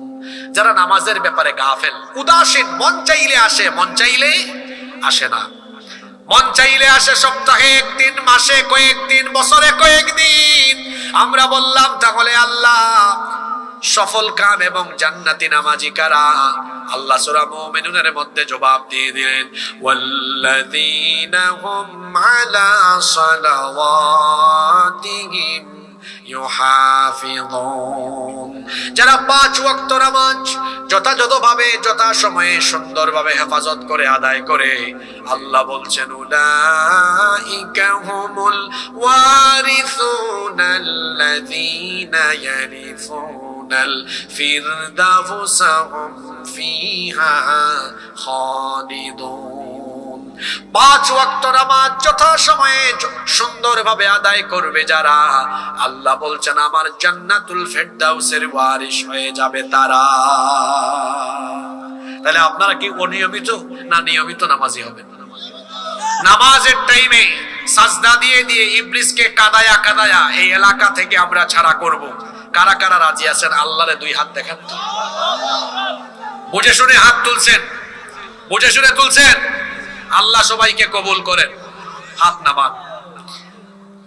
যারা নামাজের ব্যাপারে গাফেল, উদাসীন, মন চাইলে আসে, মন চাইলে আসে না, মন চাইলে আসে সপ্তাহে একদিন, মাসে কয়েকদিন, বছরে কয়েকদিন। আমরা বললাম তাহলে আল্লাহ সফল কাম এবং জান্নাতি নামাজি কারা? আল্লাহ সূরা মুমিনুনের মধ্যে জবাব দিয়ে দিলেন, ওয়াল্লাযীনা হুম আলা সালাওয়াতিহিম ইউহাফিযুন, যারা 5 ওয়াক্ত নামাজ যথাযথভাবে যথাসময়ে সুন্দরভাবে হেফাজত করে আদায় করে। আল্লাহ বলছেন, উলাইকা হুমুল ওয়ারিসুনাল্লাযীনা ইয়ারিসুনাল ফিরদাউসা হুম ফিহা খালিদুন। 5 ওয়াক্ত নামাজ যথাসময়ে সুন্দরভাবে আদায় করবে যারা, আল্লাহ বলছেন আমার জান্নাতুল ফিরদাউসের ওয়ারিস হয়ে যাবে তারা। তাহলে আপনারা কি অনিয়মিত না নিয়মিত নামাজি হবেন? নামাজের টাইমে সাজদা দিয়ে দিয়ে ইবলিসকে কাদায়া কাদায়া এই এলাকা থেকে আমরা ছাড়া করব। কারা কারা রাজি আছেন? আল্লাহরে 2 হাত দেখান তো। বুঝে শুনে হাত তুলছেন, বুঝে শুনে তুলছেন। আল্লাহ সবাইকে কবুল করেন। হাত নামান।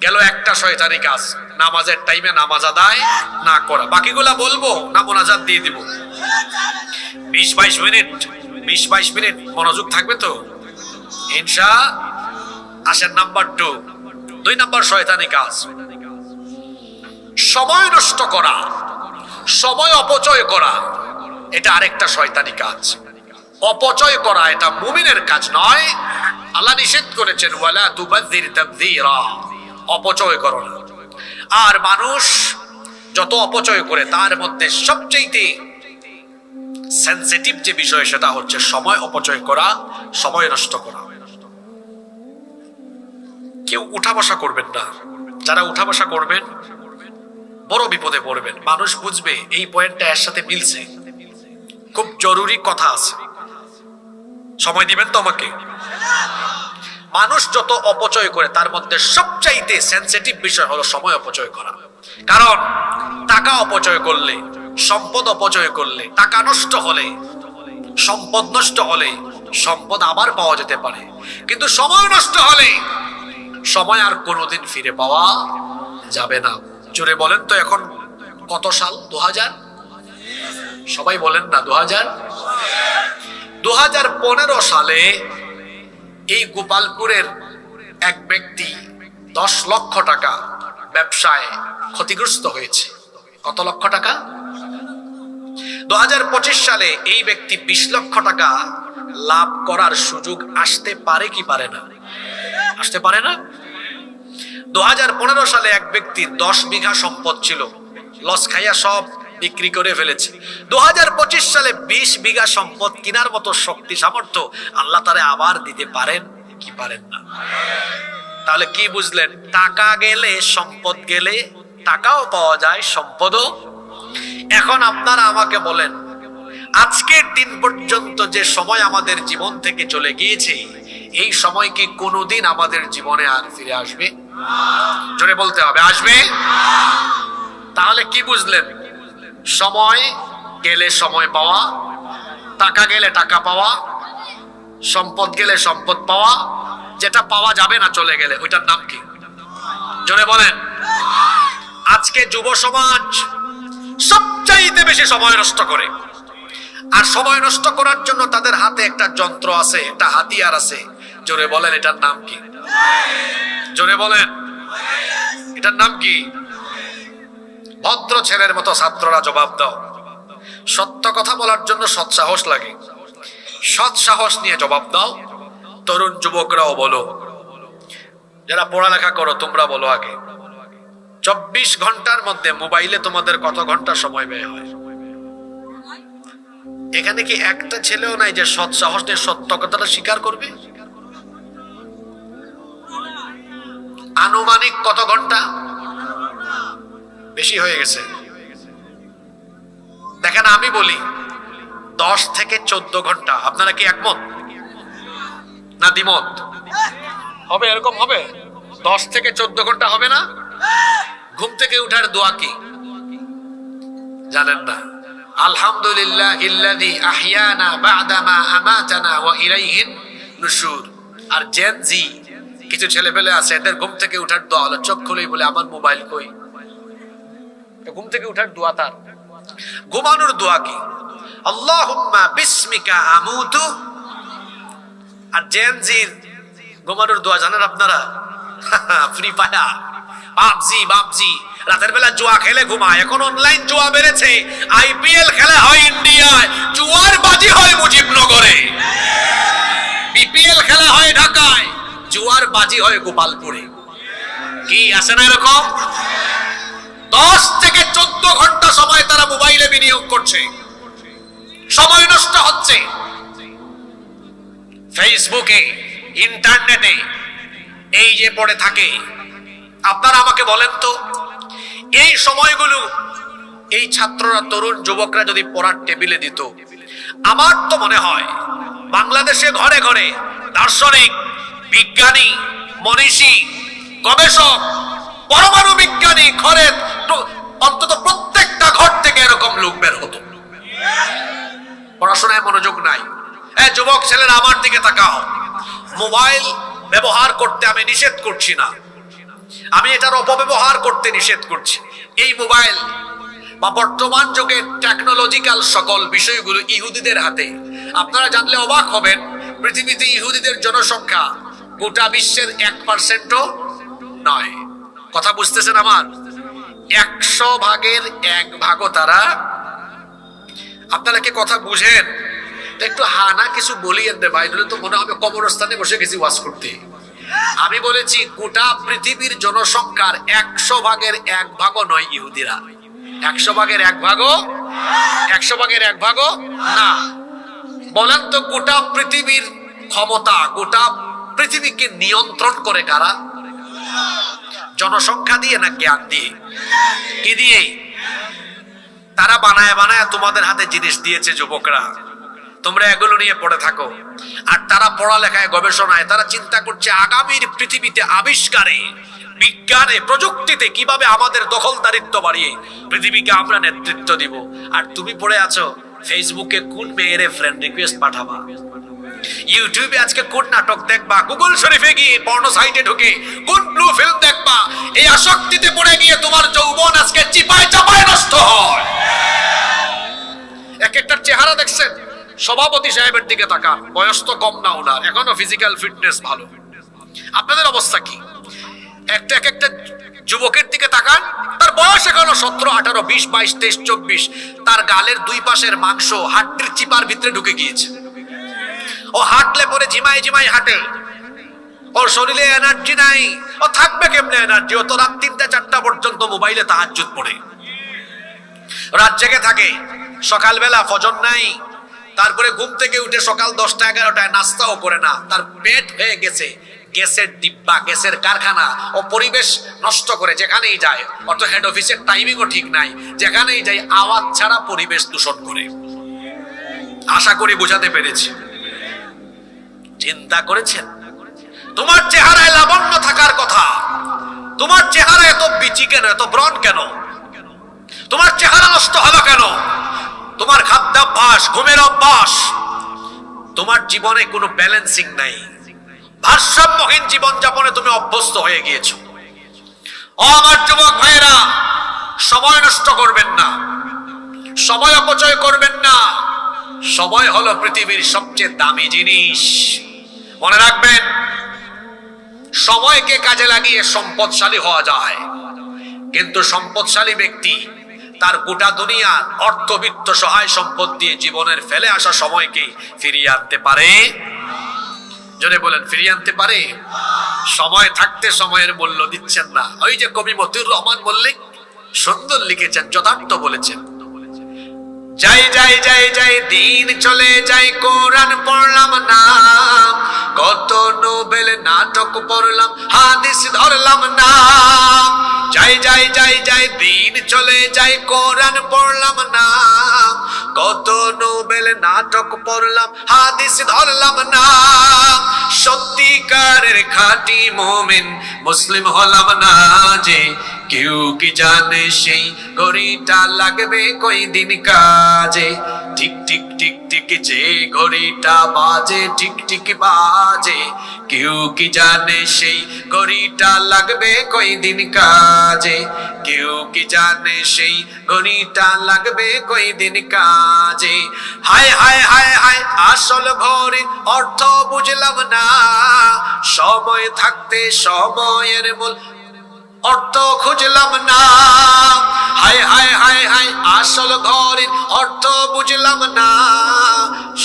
গেল একটা শয়তানি কাজ, নামাজের টাইমে নামাজ আদায় না করা। বাকিগুলা বলবো না মোনাজাত দিয়ে দিব? 20-22 মিনিট, 20-22 মিনিট মনোযোগ থাকবে তো ইনশা। আসেন নাম্বার 2 নাম্বার শয়তানি কাজ, সময় নষ্ট করা, সময় অপচয় করা। এটা আরেকটা শয়তানি কাজ। অপচয় করা এটা মুমিনের কাজ নয়। আল্লাহ নিষেধ করেছেন, ওয়ালা তুবাযযির তাবযীরা, অপচয় করো না। আর মানুষ যত অপচয় করে তার মধ্যে সবচেয়ে সেনসিটিভ যে বিষয় সেটা হচ্ছে সময় অপচয় করা, সময় নষ্ট করা। কেউ উঠা বসা করবেন না। যারা উঠা বসা করবেন বড় বিপদে পড়বেন। মানুষ বুঝবে এই পয়েন্টটা এর সাথে মিলছে, খুব জরুরি কথা আছে। সময় দিবেন তো আমাকে? মানুষ যত অপচয় করে তার মধ্যে সবচাইতে সেনসিটিভ বিষয় হলো সময় অপচয় করা। কারণ টাকা অপচয় করলে, সম্পদ অপচয় করলে, টাকা নষ্ট হলে, সম্পদ নষ্ট হলে সম্পদ আবার পাওয়া যেতে পারে, কিন্তু সময় নষ্ট হলে সময় আর কোনোদিন ফিরে পাওয়া যাবে না। জোরে বলেন তো, এখন কত সাল? 2000? সবাই বলেন না 2000? 2015 সালে এই গোপালপুরের এক ব্যক্তি 10 লক্ষ টাকা ব্যবসায় ক্ষতিগ্রস্ত হয়েছে। কত লক্ষ টাকা? 2025 সালে এই ব্যক্তি 20 লক্ষ টাকা লাভ করার সুযোগ আসতে পারে কি পারে না? আসতে পারে না? 2015 সালে এক ব্যক্তি 10 বিঘা সম্পদ ছিল, লস খাইয়া সব বিক্রি করে ফেলেছে। 2025 সালে 20 বিঘা সম্পদ কেনার মতো শক্তি সামর্থ্য আল্লাহ তারে আবার দিতে পারেন কি পারেন না? তাহলে কি বুঝলেন? টাকা গেলে সম্পদ গেলে, টাকাও পাওয়া যায় সম্পদও। এখন আপনারা আমাকে বলেন, আজকের দিন পর্যন্ত যে সময় আমাদের জীবন থেকে চলে গিয়েছে, এই সময় কি কোনোদিন আমাদের জীবনে আর ফিরে আসবে? জোরে বলতে হবে, আসবে? তাহলে কি বুঝলেন? সময় গেলে সময় পাওয়া, টাকা গেলে টাকা পাওয়া, সম্পদ গেলে সম্পদ পাওয়া। যেটা পাওয়া যাবে না চলে গেলে ওইটার নাম কি? জোরে বলেন। আজকে যুব সমাজ সবচাইতে বেশি সময় নষ্ট করে, আর সময় নষ্ট করার জন্য তাদের হাতে একটা যন্ত্র আছে, একটা হাতিয়ার আছে। জোরে বলেন, এটার নাম কি? জোরে বলেন, এটার নাম কি? ভদ্র ছেলের মতো ছাত্ররা জবাব দাও। সত্য কথা বলার জন্য সৎ সাহস লাগে, সৎ সাহস নিয়ে জবাব দাও। তরুণ যুবকরাও বলো, যারা পড়ালেখা করো তোমরা বলো আগে, 24 ঘন্টার মধ্যে মোবাইলে তোমাদের কত ঘন্টা সময় ব্যয় হয়? এখানে কি একটা ছেলেও নাই যে সৎ সাহস নিয়ে সত্য কথাটা স্বীকার করবে? আনুমানিক কত ঘন্টা? বেশি হয়ে গেছে। দেখেন আমি বলি 10 থেকে 14 ঘন্টা। আপনারা কি একমত না দ্বিমত? হবে, এরকম হবে? 10 থেকে 14 ঘন্টা হবে না? ঘুম থেকে উঠার দোয়া কি জানেন না? আলহামদুলিল্লাহিল্লাযী আহইয়ানা বা'দা মা আমাতানা ওয়া ইলাইহিন নুশুর। আর জেন জি কিছু ছেলেপেলে আছে, এদের ঘুম থেকে উঠার দোয়া হলো চোখ খুলেই বলে আমার মোবাইল কই। ঘুম থেকে উঠার দোয়া তার। ঘুমানোর দোয়া কি? আল্লাহুম্মা বিসমিকা আমুতু। আর জেন জির ঘুমানোর দোয়া জানেন আপনারা? Free fire, PUBG. রাতের বেলা জুয়া খেলে ঘুমায়। এখন অনলাইন জুয়া বেড়েছে। আইপিএল খেলা হয় ইন্ডিয়ায়, জুয়ার বাজি হয় মুজিবনগরে। বিপিএল খেলা হয় ঢাকায়, জুয়ার বাজি হয় গোপালপুরে। কি আছে না এরকম? 10 থেকে 14 ঘন্টা সময় তারা মোবাইলে বিনিয়োগ করছে, সময় নষ্ট হচ্ছে। ফেসবুকে, ইন্টারনেটে এই যে পড়ে থাকে। আপনারা আমাকে বলেন তো, এই সময়গুলো এই ছাত্ররা, তরুণ যুবকরা যদি পড়ার টেবিলে দিত, আমার তো মনে হয় বাংলাদেশে ঘরে ঘরে দার্শনিক, বিজ্ঞানী, মনীষী, গবেষক, পরমাণু বিজ্ঞানী, ঘরে অন্তত প্রত্যেকটা ঘর থেকে এরকম লোক বের হতো। পড়াশোনায় মনোযোগ নাই। যুবক ছেলেরা আমার দিকে তাকাও। মোবাইল ব্যবহার করতে আমি নিষেধ করছি না, আমি এটার অপব্যবহার করতে নিষেধ করছি। এই মোবাইল বা বর্তমান যুগের টেকনোলজিক্যাল সকল বিষয়গুলো ইহুদিদের হাতে। আপনারা জানলে অবাক হবেন, পৃথিবীতে ইহুদিদের জনসংখ্যা গোটা বিশ্বের 1%ও নয়। কথা বুঝতেছেন আমার? 100 ভাগের 1 ভাগও তারা। আপনারা কি কথা বুঝেন? একটু হানা কিছু বলিয়েন রে ভাই, তো মনে হবে কবরস্থানে বসে গেছি ওয়াজ করতে। আমি বলেছি গোটা পৃথিবীর জনসংখ্যার 100 ভাগের 1 ভাগও নয় ইহুদিরা। 100 ভাগের 1 ভাগও, 100 ভাগের 1 ভাগও না। বলেন তো গোটা পৃথিবীর ক্ষমতা, গোটা পৃথিবীকে নিয়ন্ত্রণ করে কারা? জনসংখ্যা দিয়ে না জ্ঞান দিয়ে? কি দিয়ে? তারা বানায় বানায় তোমাদের হাতে জিনিস দিয়েছে যুবকরা, তোমরা এগুলো নিয়ে পড়ে থাকো। আর তারা পড়ালেখায়, গবেষণায় তারা চিন্তা করছে আগামীর পৃথিবীতে, আবিষ্কারে, বিজ্ঞানে, প্রযুক্তিতে কিভাবে আমাদের দখলদারিত্ব বাড়িয়ে পৃথিবীকে আমরা নেতৃত্ব দিব। আর তুমি পড়ে আছো ফেসবুকে কোন মেয়ের ফ্রেন্ড রিকোয়েস্ট পাঠাবা, ইউটিউবে আজকে কোন নাটক দেখবা, গুগল শরীফে গিয়ে পর্ন সাইটে ঢুকে কোন ব্লু ফিল্ম দেখবা। এই আসক্তিতে পড়ে গিয়ে তোমার যৌবন আজকে চিপায় চাপায় নষ্ট হয়। এক একটা চেহারা দেখছেন, সভাপতি সাহেবের দিকে তাকান, বয়স তো কম না ওনার, এখনো ফিজিক্যাল ফিটনেস ভালো। আপনাদের অবস্থা কি? একটা যুবকের দিকে তাকান, তার বয়স এখনো 17, 18, 20, 22, 23, 24। তার গালের দুই পাশের মাংস হাড্ডির চিপার ভিতরে ঢুকে গিয়েছে। ও হাঁটলে পরে ঝিমাই ঝিমাই হাঁটে, ওর শরীরে এনার্জি নাই। ও থাকবে কেমনে এনার্জি? ও তো রাত 3টা 4টা পর্যন্ত মোবাইলে তাহাজ্জুদ পড়ে, রাত জেগে থাকে। সকালবেলা ফজর নাই, তারপরে ঘুম থেকে উঠে সকাল 10টা 11টায় নাস্তাও করে না। তার পেট হয়ে গেছে গ্যাসের ডিব্বা, গ্যাসের কারখানা। ও পরিবেশ নষ্ট করে যেখানেই যায়। অত হেড অফিসের টাইমিংও ঠিক নাই, যেখানেই যায় আওয়াজ ছাড়া পরিবেশ দূষণ করে। আশা করি বোঝাতে পেরেছি। চিন্তা করেছেন তোমার চেহারায় লাবণ্য থাকার কথা, তোমার চেহারা এত বিচি কেন, এত ব্রণ কেন? তোমার চেহারা নষ্ট হলো কেন? তোমার খাদ্যাভ্যাস, ঘুমের অভ্যাস, তোমার জীবনে কোনো ব্যালেন্সিং নাই। ভারসাম্যহীন জীবনযাপনে তুমি অভ্যস্ত হয়ে গিয়েছো। ও আমার যুবক ভাইয়েরা, সময় নষ্ট করবেন না, সময় অপচয় করবেন না। সময় হলো পৃথিবীর সবচেয়ে দামি জিনিস। মনে রাখবেন, সময়কে কাজে লাগিয়ে সম্পদশালী হওয়া যায়, কিন্তু সম্পদশালী ব্যক্তি তার গোটা দুনিয়ার অর্থবিত্ত সহায় সম্পদ দিয়ে জীবনের ফেলে আসা সময়কে ফিরিয়ে আনতে পারে? জোরে বলেন, ফিরিয়ে আনতে পারে? সময় থাকতে সময়ের মূল্য দিচ্ছেন না। ওই যে কবি মতিউর রহমান মল্লিক সুন্দর লিখেছেন, যথার্থ বলেছেন, যাই যাই যাই যাই দিন চলে যাই, কোরআন পড়লাম না, কত নোবেল নাটক পড়লাম, হাদিস ধরলাম না। যাই যাই যাই যাই দিন চলে যাই, কোরআন পড়লাম না, কত নোবেল নাটক পড়লাম, হাদিস ধরলাম না। সত্যিকারের খাঁটি মুমিন মুসলিম হলাম না যে, কেউ কি জানে সেই ঘড়িটা লাগবে কই দিন কাজে। ঠিক ঠিক ঠিক ঠিক যে ঘড়িটা বাজে, ঠিক ঠিক বাজে, কেউ কি জানে সেই ঘড়িটা লাগবে কই দিন কাজে। কেউ কি জানে সেই ঘড়িটা লাগবে কই দিন কাজে। হায় হায় হায় হায় আসল ঘড়ির অর্থ বুঝলাম না, সময় থাকতে সময়ের মূল অর্থ খুঁজলাম না। হায় হায় হায় হায় আসল ঘড়ির অর্থ বুঝলাম না,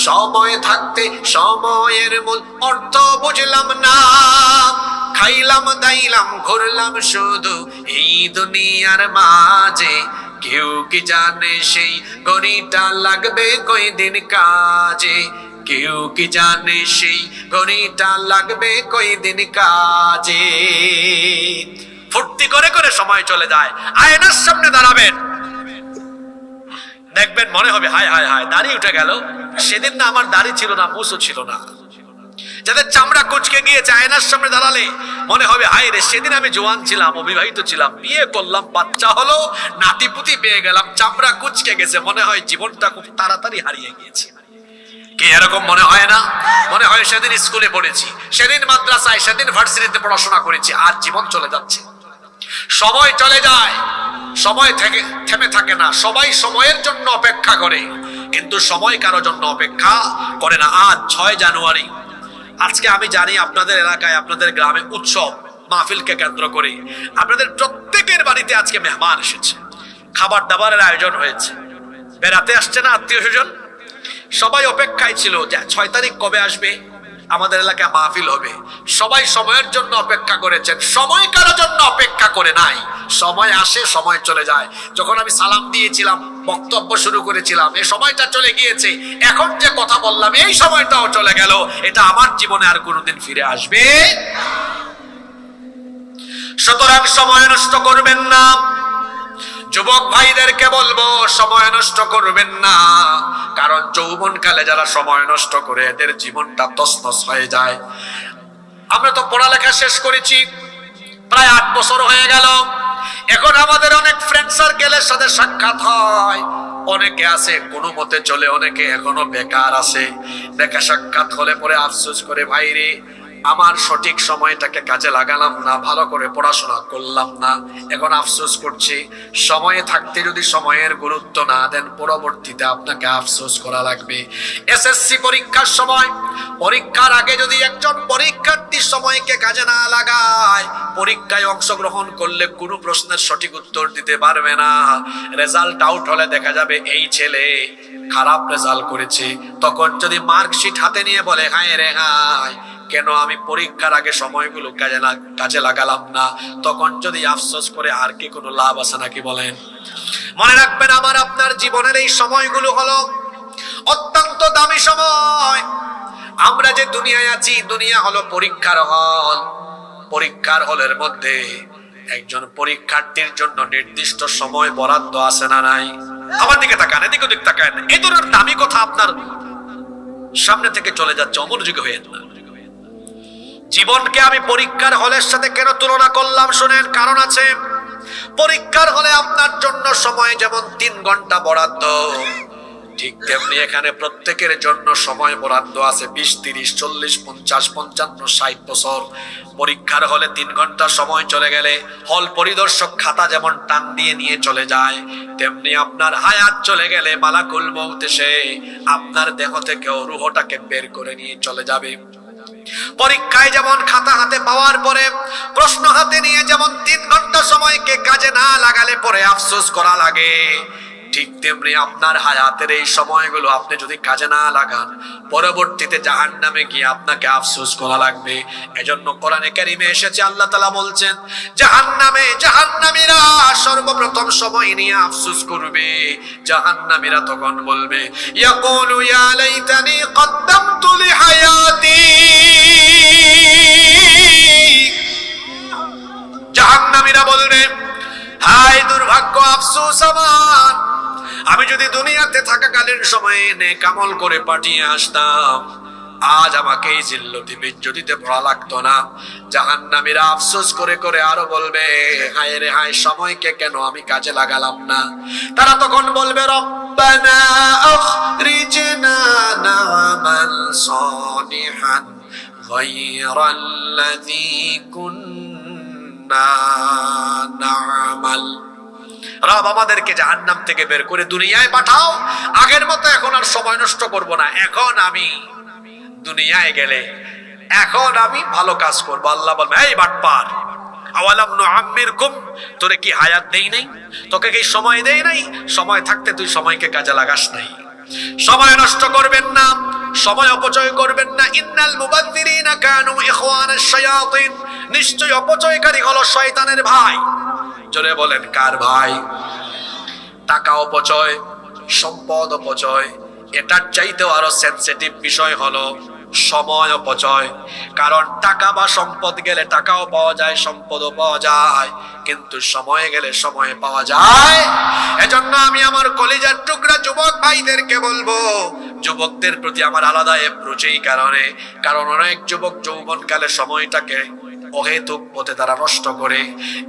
সময় থাকতে সময়ের মূল অর্থ বুঝলাম না। খাইলাম দাইলাম ঘুরলাম শুধু এই দুনিয়ার মাঝে, কেউ কি জানে সেই ঘড়িটা লাগবে কই দিন কাজে। কেউ কি জানে সেই ঘড়িটা লাগবে কই দিন কাজে। ফুর্তি করে করে সময় চলে যায়। আয়নার সামনে দাঁড়াবেন, দেখবেন মনে হবে হায় হায় হায় দাড়ি উঠে গেল, সেদিন না আমার দাড়ি ছিল না, মুছও ছিল না। যাদের চামড়া কুচকে গিয়েছে, আয়নার সামনে দাঁড়ালে মনে হবে হায় রে, সেদিন আমি জোয়ান ছিলাম, অবিবাহিত ছিলাম, বিয়ে করলাম, বাচ্চা হলো, নাতিপুতি পেয়ে গেলাম, চামড়া কুচকে গেছে, মনে হয় জীবনটা খুব তাড়াতাড়ি হারিয়ে গিয়েছে। কি এরকম মনে হয় না? মনে হয় সেদিন স্কুলে পড়েছি, সেদিন মাদ্রাসায়, সেদিন ভার্সিটিতে পড়াশোনা করেছি, আর জীবন চলে যাচ্ছে। সময় চলে যায়, সময় থেমে থাকে না। সবাই সময়ের জন্য অপেক্ষা করে, কিন্তু সময় কারো জন্য অপেক্ষা করে না। আজ 6 জানুয়ারি, আজকে আমি জানি আপনাদের এলাকায়, আপনাদের গ্রামে উৎসব মাহফিলকে কেন্দ্র করে আপনাদের প্রত্যেকের বাড়িতে আজকে মেহমান এসেছে, খাবার দাবারের আয়োজন হয়েছে, বেড়াতে আসছে না আত্মীয় স্বজন। সবাই অপেক্ষায় ছিল যে 6 তারিখ কবে আসবে, আমাদের এলাকায় মাহফিল হবে। সবাই সময়ের জন্য অপেক্ষা করেছেন, সময় কারোর জন্য অপেক্ষা করে নাই। সময় আসে, সময় চলে যায়। যখন আমি সালাম দিয়েছিলাম, বক্তব্য শুরু করেছিলাম, এই সময়টা চলে গিয়েছে। এখন যে কথা বললাম, এই সময়টাও চলে গেল। এটা আমার জীবনে আর কোনোদিন ফিরে আসবে। সুতরাং সময় নষ্ট করবেন না। যুবক ভাইদেরকে বলবো, সময় নষ্ট করবেন না, কারণ যৌবনকালে যারা সময় নষ্ট করে এদের জীবনটা তছনছ হয়ে যায়। আমরা তো পড়ালেখা শেষ করেছি, প্রায় 8 বছর হয়ে গেল। এখন আমাদের অনেক ফ্রেন্ড সার্কেলের সাথে সাক্ষাৎ হয়, অনেকে আছে কোনো মতে চলে, অনেকে এখনো বেকার আছে। দেখা সাক্ষাৎ হলে পরে আফসোস করে, ভাই রে, আমার সঠিক সময়টাকে কাজে লাগালাম না, ভালো করে পড়াশোনা করলাম না, এখন আফসোস করছি। সময়ে থাকতে যদি সময়ের গুরুত্ব না দেন, পরবর্তীতে আপনাকে আফসোস করা লাগবে। এসএসসি পরীক্ষার সময়, পরীক্ষার আগে যদি একজন পরীক্ষার্থী সময়কে কাজে না লাগায়, পরীক্ষায় অংশগ্রহণ করলে কোনো প্রশ্নের সঠিক উত্তর দিতে পারবে না। রেজাল্ট আউট হলে দেখা যাবে এই ছেলে খারাপ রেজাল্ট করেছে। তখন যদি মার্কশিট হাতে নিয়ে বলে, হায় রে হায়, কেন আমি পরীক্ষার আগে সময়গুলো কাজে লাগালাম না, তখন যদি আফসোস করে আর কি কোনো লাভ আছে নাকি বলেন? মনে রাখবেন, আমার আপনার জীবনের এই সময়গুলো হলো অত্যন্ত দামি সময়। আমরা যে দুনিয়ায় আছি, দুনিয়া হলো পরীক্ষার হল। পরীক্ষার হলের মধ্যে একজন পরীক্ষার্থীর জন্য নির্দিষ্ট সময় বরাদ্দ আছে না নাই? আমার দিকে তাকান, এদিক ওদিক তাকান, এই ধরনের দামি কথা আপনার সামনে থেকে চলে যাচ্ছে, অমনোযোগী হয়ে না। জীবনকে আমি পরীক্ষার হলের সাথে কেন তুলনা করলাম শুনেন, কারণ আছে। পরীক্ষার হলে আপনার জন্য সময় যেমন 3 ঘন্টা বরাদ্দ, ঠিক তেমনি এখানে প্রত্যেকের জন্য সময় বরাদ্দ আছে 20, 30, 40, 50, 55, 60 বছর। পরীক্ষার হলে 3 ঘন্টা সময় চলে গেলে হল পরিদর্শক খাতা যেমন টান দিয়ে নিয়ে চলে যায়, তেমনি আপনার হায়াত চলে গেলে মালাকুল মউত এসে আপনার দেহ থেকে রূহটাকে বের করে নিয়ে চলে যাবে। পরীক্ষায় যেমন খাতা হাতে পাওয়ার পরে প্রশ্ন হাতে নিয়ে যেমন 3 ঘন্টা সময়কে কাজে না লাগালে পরে আফসোস করা লাগে, ঠিক তেমনি আপনার হায়াতের এই সময়গুলো আপনি যদি কাজে না লাগান পরবর্তীতে জাহান্নামে গিয়ে আপনাকে আফসোস করা লাগবে। এজন্য কোরআনে কারিমে এসেছে, আল্লাহ তাআলা বলছেন জাহান্নামীরা সর্বপ্রথম সময় নিয়ে আফসোস করবে। জাহান্নামীরা তখন বলবে ইয়াকুলু ইয়া লাইতানি কদ্দামতু লিহায়াতি, জাহান্নামীরা বলবে হায় দুর্ভাগ্য, আফসোস আমার, আমি যদি দুনিয়াতে থাকাকালীন সময়ে নেক আমল করে পাঠিয়ে আসতাম, আজ আমাকে এই জিল্লতি বেজ্জতিতে পড়া লাগতো না। জাহান্নামীরা আফসোস করে করে আরো বলবে হায় রে হায়, সময়কে কেন আমি কাজে লাগালাম না। তারা তখন বলবে রব্বানা আখরিজনা না'মাল সালিহান গায়রাল্লাযী কুন্না না'মাল, রব আমাদেরকে জাহান্নাম থেকে বের করে দুনিয়ায় পাঠাও, আগের মতো এখন আর সময় নষ্ট করব না, এখন আমি দুনিয়ায় গেলে এখন আমি ভালো কাজ করব। আল্লাহ বলবে এই বাটপার, আওয়ালাম নুআম্মিরকুম, তোরে কি হায়াত দেই নাই, তোকে কি সময় দেই নাই, সময় থাকতে তুই সময়কে কাজে লাগাস নাই। সময় নষ্ট করবেন না, সময় অপচয় করবেন না। ইন্নাল মুবাযযিরিনা কানু ইখওয়ানাশ শায়াতিন, নিশ্চয় অপচয়কারী হলো শয়তানের ভাই। জোরে বলেন কার ভাই? টাকা অপচয়, সম্পদ অপচয়, এটার চাইতেও আরো সেনসিটিভ বিষয় হলো সময় অপচয়। কারণ টাকা বা সম্পদ গেলে টাকাও পাওয়া যায়, সম্পদও পাওয়া যায়, কিন্তু সময় গেলে সময় পাওয়া যায়। এজন্য আমি আমার কলিজার টুকরা যুবক ভাইদেরকে বলবো, যুবকদের প্রতি আমার আলাদা অ্যাপ্রোচ এই কারণে, কারণ অনেক যুবক যৌবনকালে সময়টাকে অহেতুক পথে তারা নষ্ট করে।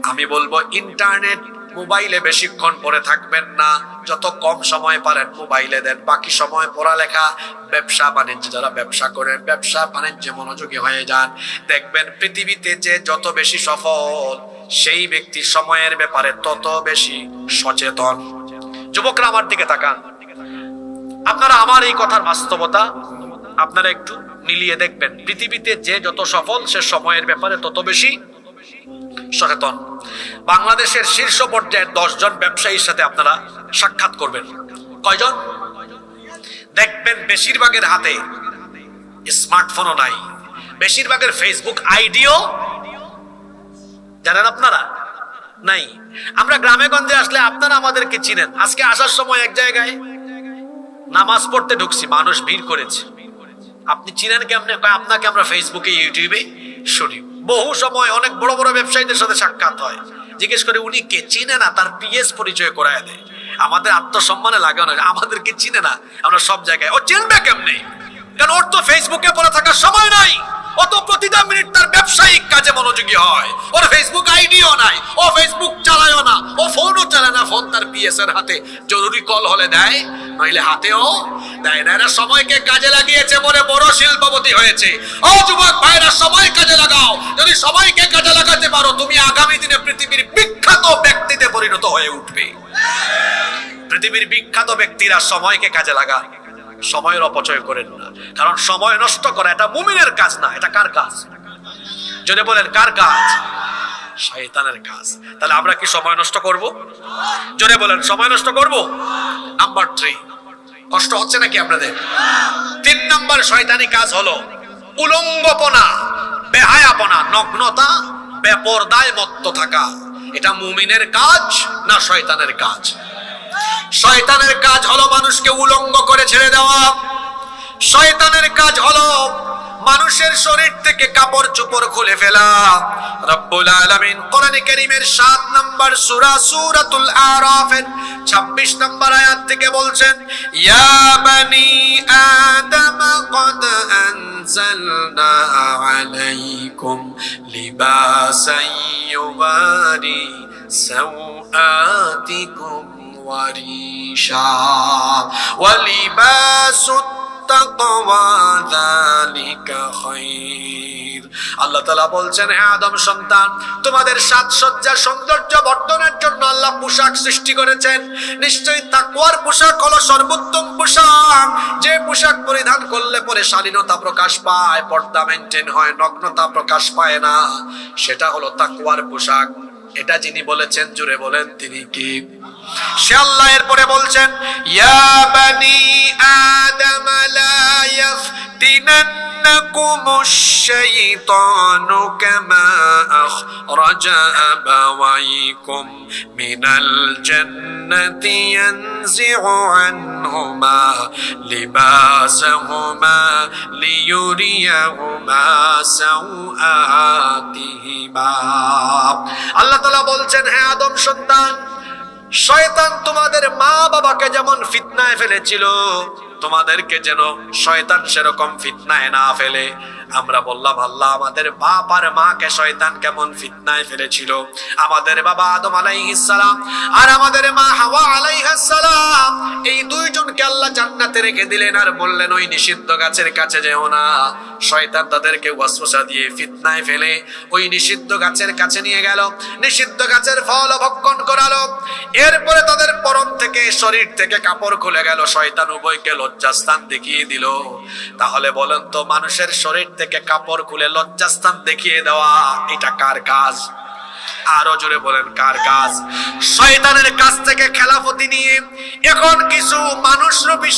আমি বলবো ইন্টারনেট মোবাইলে বেশিক্ষণ পড়ে থাকবেন না, যত কম সময় পারেন মোবাইলে দেন, বাকি সময় পড়ালেখা, ব্যবসা বাণিজ্য, যারা ব্যবসা করেন ব্যবসা বাণিজ্যে মনোযোগী হয়ে যান। দেখবেন পৃথিবীতে যে যত বেশি সফল সেই ব্যক্তি সময়ের ব্যাপারে তত বেশি সচেতন। যুবকরা আমার দিকে তাকান, আপনারা আমার এই কথার বাস্তবতা আপনারা একটু মিলিয়ে দেখবেন। পৃথিবীতে যে যত সফল সে সময়ের ব্যাপারে তত বেশি সচেতন। বাংলাদেশের শীর্ষ পর্যায়ের 10 জন ব্যবসায়ীর সাথে আপনারা সাক্ষাৎ করবেন, কয়জন? দেখবেন বেশিরভাগের হাতে স্মার্টফোনও নাই, বেশিরভাগের ফেসবুক আইডিও জানেন আপনারা নাই। আমরা গ্রামে গঞ্জে আসলে আপনারা আমাদেরকে চিনেন। আজকে আসার সময় এক জায়গায় নামাজ পড়তে ঢুকছি, মানুষ ভিড় করেছে, আপনি চিনেন কেমনে? আপনাকে আমরা ফেসবুকে ইউটিউবে শুনি। বহু সময় অনেক বড় বড় ব্যবসায়ীদের সাথে সাক্ষাৎ হয়, জিজ্ঞেস করে উনি কে, চিনে না, তার পিএস পরিচয় করায় দেয়। আমাদের আত্মসম্মানে লাগে না, আমাদেরকে চিনে না, আমরা সব জায়গায়, ও চিনবে কেমনে? কারণ ওর তো ফেসবুকে পড়ে থাকার সময় নাই, ও তো প্রতিটা মিনিট তার ব্যবসায়িক কাজে মনোযোগী হয়, ওর ফেসবুক আইডিও নাই, ও ফেসবুক চালায়ও না, ও ফোনও চালায় না, ফোন তার পিএস এর হাতে, জরুরি কল হলে দেয়, নইলে হাতেও দেয় না। এরা সময়কে কাজে লাগিয়েছে বলে বড় শিল্পপতি হয়েছে। ও যুবক ভাইরা, সময় কাজে লাগাও। যদি সময়কে কাজে লাগাতে পারো, তুমি আগামী দিনে পৃথিবীর বিখ্যাত ব্যক্তিতে পরিণত হয়ে উঠবে। পৃথিবীর বিখ্যাত ব্যক্তিরা সময়কে কাজে লাগায়, সময়ের অপচয় করেন না। কারণ সময় নষ্ট করা এটা মুমিনের কাজ না, এটা কার কাজ? যদি বলেন কার কাজ? শয়তানের কাজ। তাহলে আমরা কি সময় নষ্ট করব? জোরে বলেন, সময় নষ্ট করব? নাম্বার 3, কষ্ট হচ্ছে নাকি আপনাদের? 3 নাম্বার শয়তানি কাজ হলো উলঙ্গপনা, বেহায়াপনা, নগ্নতা, বেপরদায় মত্ত থাকা। এটা মুমিনের কাজ না শয়তানের কাজ? শয়তানের কাজ হলো মানুষকে উলঙ্গ করে ছেড়ে দেওয়া। শয়তানের কাজ হলো মানুষের শরীর থেকে কাপড় চোপড় খুলে ফেলা। রব্বুল আলামিন কোরআনে কারীমের 7 নম্বর সূরা সূরাতুল আরাফের 26 নম্বর আয়াত থেকে বলছেন, ইয়া বানি আদম ক্বাদ আনজালনা আলাইকুম লিবাসান ইউবারি সাওআতিকুম ওয়ারিশা ওয়ালিবাসুত তাকওয়া যালিকা খায়র। আল্লাহ তাআলা বলছেন, হে আদম সন্তান, তোমাদের সাজসজ্জা সৌন্দর্য বর্ধনের জন্য আল্লাহ পোশাক সৃষ্টি করেছেন। নিশ্চয়ই তাকওয়ার পোশাক হলো সর্বোত্তম পোশাক, যে পোশাক পরিধান করলে পরে শালীনতা প্রকাশ পায়, পর্দা মেইনটেইন হয়, নগ্নতা প্রকাশ পায় না, সেটা হলো তাকওয়ার পোশাক। এটা যিনি বলেছেন, জুড়ে বলেন তিনি কি? সে আল্লাহ। এরপরে বলছেন, ইয়া বানি আদম লা ইয়াফতিনান্নাকুমুশ শাইতানু কামা আখরাজা আবাওয়াইকুম মিনাল জান্নাতি ইয়ানজিউ আনহুমা লিবাসাহুমা লিয়ুরিয়াহুমা সাওআতিহিমা। আল্লাহ তাআলা বলছেন, হে আদম সন্তান, শয়তান তোমাদের মা বাবাকে যেমন ফিতনায় ফেলেছিল, তোমাদেরকে যেন শয়তান সেরকম ফিতনায় না ফেলে। আমরা বললাম, আল্লাহ, আমাদের বাপ আর মাকে শয়তান কেমন ফিতনায় ফেলেছিল? আমাদের বাবা আদম আলাইহিস সালাম আর আমাদের মা হাওয়া আলাইহাস সালাম, এই দুইজনকে আল্লাহ জান্নাতে রেখে দিলেন আর বললেন, ওই নিষিদ্ধ গাছের কাছে যেও না। শয়তান তাদেরকে ওয়াসওয়াসা দিয়ে ফিতনায় ফেলে ওই নিষিদ্ধ গাছের কাছে নিয়ে গেল, নিষিদ্ধ গাছের ফল ভক্ষণ করালো। এরপরে তাদের পরন থেকে, শরীর থেকে কাপড় খুলে গেল, শয়তান উভয়কে লজ্জাস্থান দেখিয়ে দিল। তাহলে বলেন তো, মানুষের শরীর থেকে কাপড় খুলে লজ্জাস্থান দেখিয়ে দেওয়া, এটা কার কাজ? আরো জোরে বলেন, কার কাজ? শয়তানের কাছ থেকে খেলাফতি নিয়ে এখন কিছু মানুষরূপী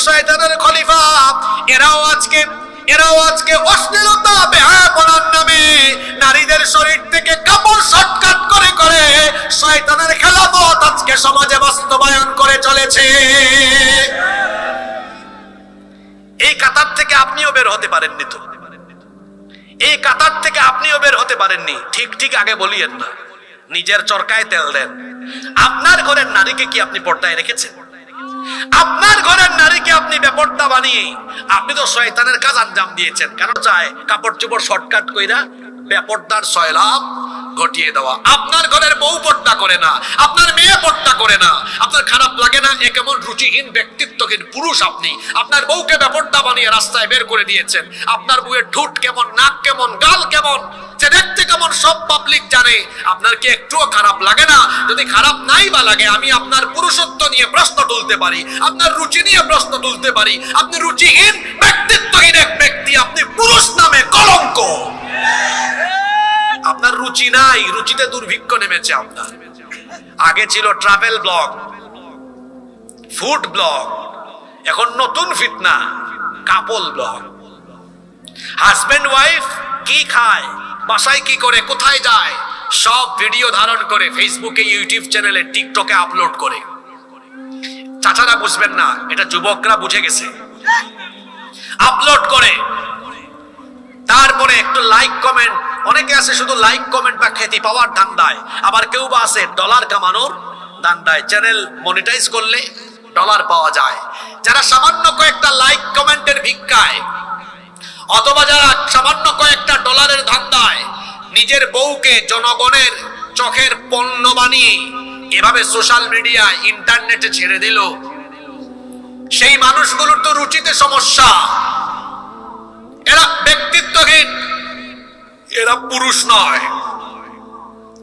শয়তানের খলিফা, এরাও আজকে অশ্লীলতা, বেহায়াপনার নামে নারীদের শরীর থেকে কাপড় শর্টকাট করে করে শয়তানের খেলাফত আজকে সমাজে বাস্তবায়ন করে চলেছে। এই কাতার থেকে আপনিও বের হতে পারেননি তো, এই কাতার থেকে আপনিও বের হতে পারেননি। ঠিক আগে বলিয়েন না, নিজের চরকায় তেল দেন। আপনার ঘরের নারীকে কি আপনি পর্দায় রেখেছেন? আপনার ঘরের নারীকে আপনি বেপর্দা বানিয়ে আপনি তো শয়তানের কাজ আঞ্জাম দিয়েছেন। কারণ চায় কাপড় চোপড় শর্টকাট কইরা বেপর্দার সয়লাভ ঘটিয়ে দেওয়া। আপনার ঘরের বউ পর্দা করে না, আপনার মেয়ে পর্দা করে না, আপনার খারাপ লাগে না? এ কেমন রুচিহীন, ব্যক্তিত্বহীন পুরুষ আপনি! আপনার বউকে বেপর্দা বানিয়ে রাস্তায় বের করে দিয়েছেন। আপনার বউয়ের ঠোঁট কেমন, নাক কেমন, গাল কেমন, সে দেখতে কেমন, সব পাবলিক জানে। আপনার কি একটুও খারাপ লাগে না? যদি খারাপ নাই বা লাগে, আমি আপনার পুরুষত্ব নিয়ে প্রশ্ন তুলতে পারি, আপনার রুচি নিয়ে প্রশ্ন তুলতে পারি। আপনি রুচিহীন, ব্যক্তিত্বহীন এক ব্যক্তি, আপনি পুরুষ নামে কলঙ্ক। আপনার রুচি নাই, রুচিতে দুর্ভিক্ষ নেমেছে আপনার। আগে ছিল ট্রাভেল ব্লগ, ফুড ব্লগ, এখন নতুন ফিতনা কাপল ব্লগ। হাজবেন্ড ওয়াইফ কি খায়, বাসায় কি করে, কোথায় যায়, সব ভিডিও ধারণ করে ফেসবুকে, ইউটিউব চ্যানেলে, টিকটকে আপলোড করে। চাচারা বুঝবেন না, এটা যুবকরা বুঝে গেছে। আপলোড করে, তারপরে একটু লাইক কমেন্ট, অনেকে আছে শুধু লাইক কমেন্ট বা খ্যাতি পাওয়ার ধান্দায়, আবার কেউ বা আছে ডলার কামানোর ধান্দায়। চ্যানেল মনিটাইজ করলে ডলার পাওয়া যায়। যারা সামান্য কয়েকটা লাইক কমেন্টের ভিক্ষায়, অথবা যারা সামান্য কয়েকটা ডলারের ধান্দায় নিজের বউকে জনগণের চোখের পণ্য বানিয়ে এভাবে সোশ্যাল মিডিয়া, ইন্টারনেটে ছেড়ে দিল, সেই মানুষগুলোর তো রুচিতে সমস্যা। এরা ব্যক্তিত্বহীন, এরা পুরুষ নয়,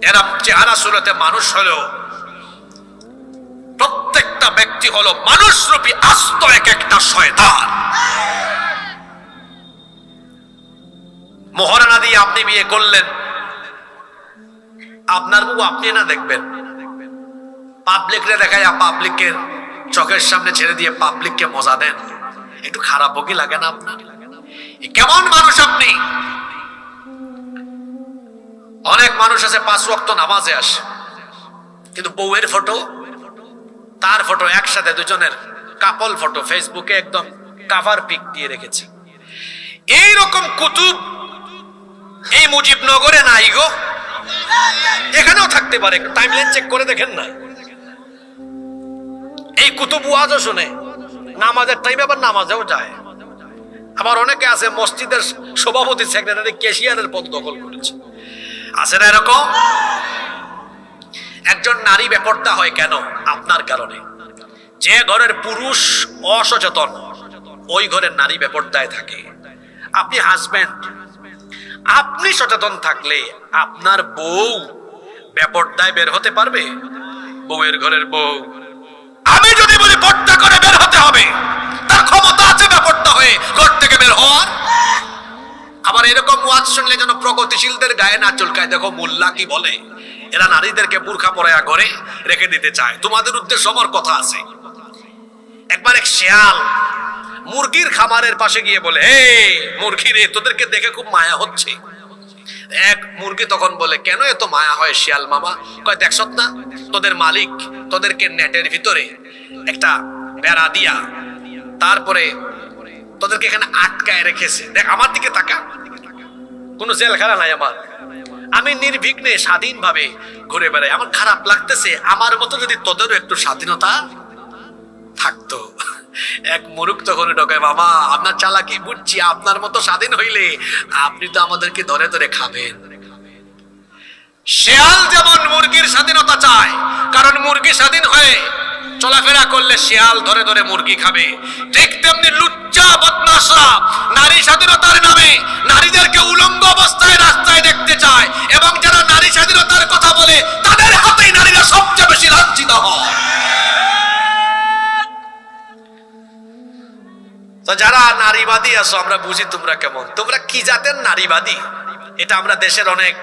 এরা চেহারা সুরতে মানুষ হলেও প্রত্যেকটা ব্যক্তি হলো মানুষরূপী আস্ত এক একটা শয়তান। মোহরানা দিয়ে আপনি বিয়ে করলেন, আপনার বউ আপনি না দেখবেন, পাবলিকরে দেখায়, পাবলিকের চোখের সামনে ছেড়ে দিয়ে পাবলিককে মজা দেন। একটু খারাপ কি লাগে না আপনার? কেমন মানুষ আপনি? অনেক মানুষ আছে 5 ওয়াক্ত নামাজে আসে, কিন্তু বউয়ের ফটো, তার ফটো একসাথে, দুজনের কাপল ফটো ফেসবুকে একদম কভার পিক দিয়ে রেখেছে। এইরকম কুতুব এই মুজিবনগরে নাই গো, এখানেও থাকতে পারে, টাইমলাইন চেক করে দেখেন না। এই কুতুব ওয়াজও শুনে, নামাজের টাইমে আবার নামাজেও যায়। আবার অনেকে আছে মসজিদের সভাপতি, সেক্রেটারি, ক্যাশিয়ারের পদ দখল করেছে। আছে না এরকম? একজন নারী বেপর্দা হয় কেন? আপনার কারণে। যে ঘরের পুরুষ অসচেতন, ওই ঘরের নারী বেপর্দায় থাকে। আপনি হাজবেন্ড, আপনি সচেতন থাকলে আপনার বউ বেপরদায় বের হতে পারবে? বউয়ের ঘরের বউ আমি যদি বলি পর্দা করে বের হতে হবে, তার ক্ষমতা আছে বেপরদা হয়ে ঘর থেকে বের হওয়ার? আবার এরকম ওয়াজ শুনলে যেন প্রগতিশীলদের গায়ে না চুলকায়। দেখো মোল্লা কি বলে, এরা নারীদেরকে বুরখা পরায়া ঘরে রেখে দিতে চায়। তোমাদের উদ্দেশ্য আমার কথা আছে। একবার এক শেয়াল মুরগির খামারের পাশে গিয়ে বলে, এই মুরগি রে, তোদেরকে দেখে খুব মায়া হচ্ছে। এক মুরগি তখন বলে, কেন এত মায়া হয় শিয়াল মামা? কয়, দেখছত না তোদের মালিক তোদেরকে নেটের ভিতরে একটা বেড়া দিয়া তারপরে তোদেরকে এখানে আটকায় রেখেছে। দেখ আমার দিকে তাকা, কোনো জেলখানা নাই আমার, আমি নির্বিঘ্নে স্বাধীনভাবে ঘুরে বেড়াই। আমার খারাপ লাগতেছে, আমার মতো যদি তোদেরও একটু স্বাধীনতা থাকতো। এক মুরুখ তখন ঢোকায়, মামা আপনার চালাকি বুঝছি, আপনার মতো স্বাধীন হইলে আপনি তো আমাদেরকে ধরে ধরে খাবেন। শিয়াল যেমন মুরগির স্বাধীনতা চায়, কারণ মুরগি স্বাধীন হয়ে চলাফেরা করলে শিয়াল ধরে ধরে মুরগি খাবে, ঠিক তেমনি লুচ্চা বদমাশরা নারী স্বাধীনতার নামে নারীদেরকে উলঙ্গ অবস্থায় রাস্তায় দেখতে চায়, এবং যারা নারী স্বাধীনতার কথা বলে তাদের হাতেই নারীরা সবচেয়ে বেশি লাঞ্ছিত হয়। তো যারা নারীবাদী আছো, আমরা বুঝি তোমরা কেমন, তোমরা কি জাতের নারীবাদী। এটা আমরা দেশের অনেক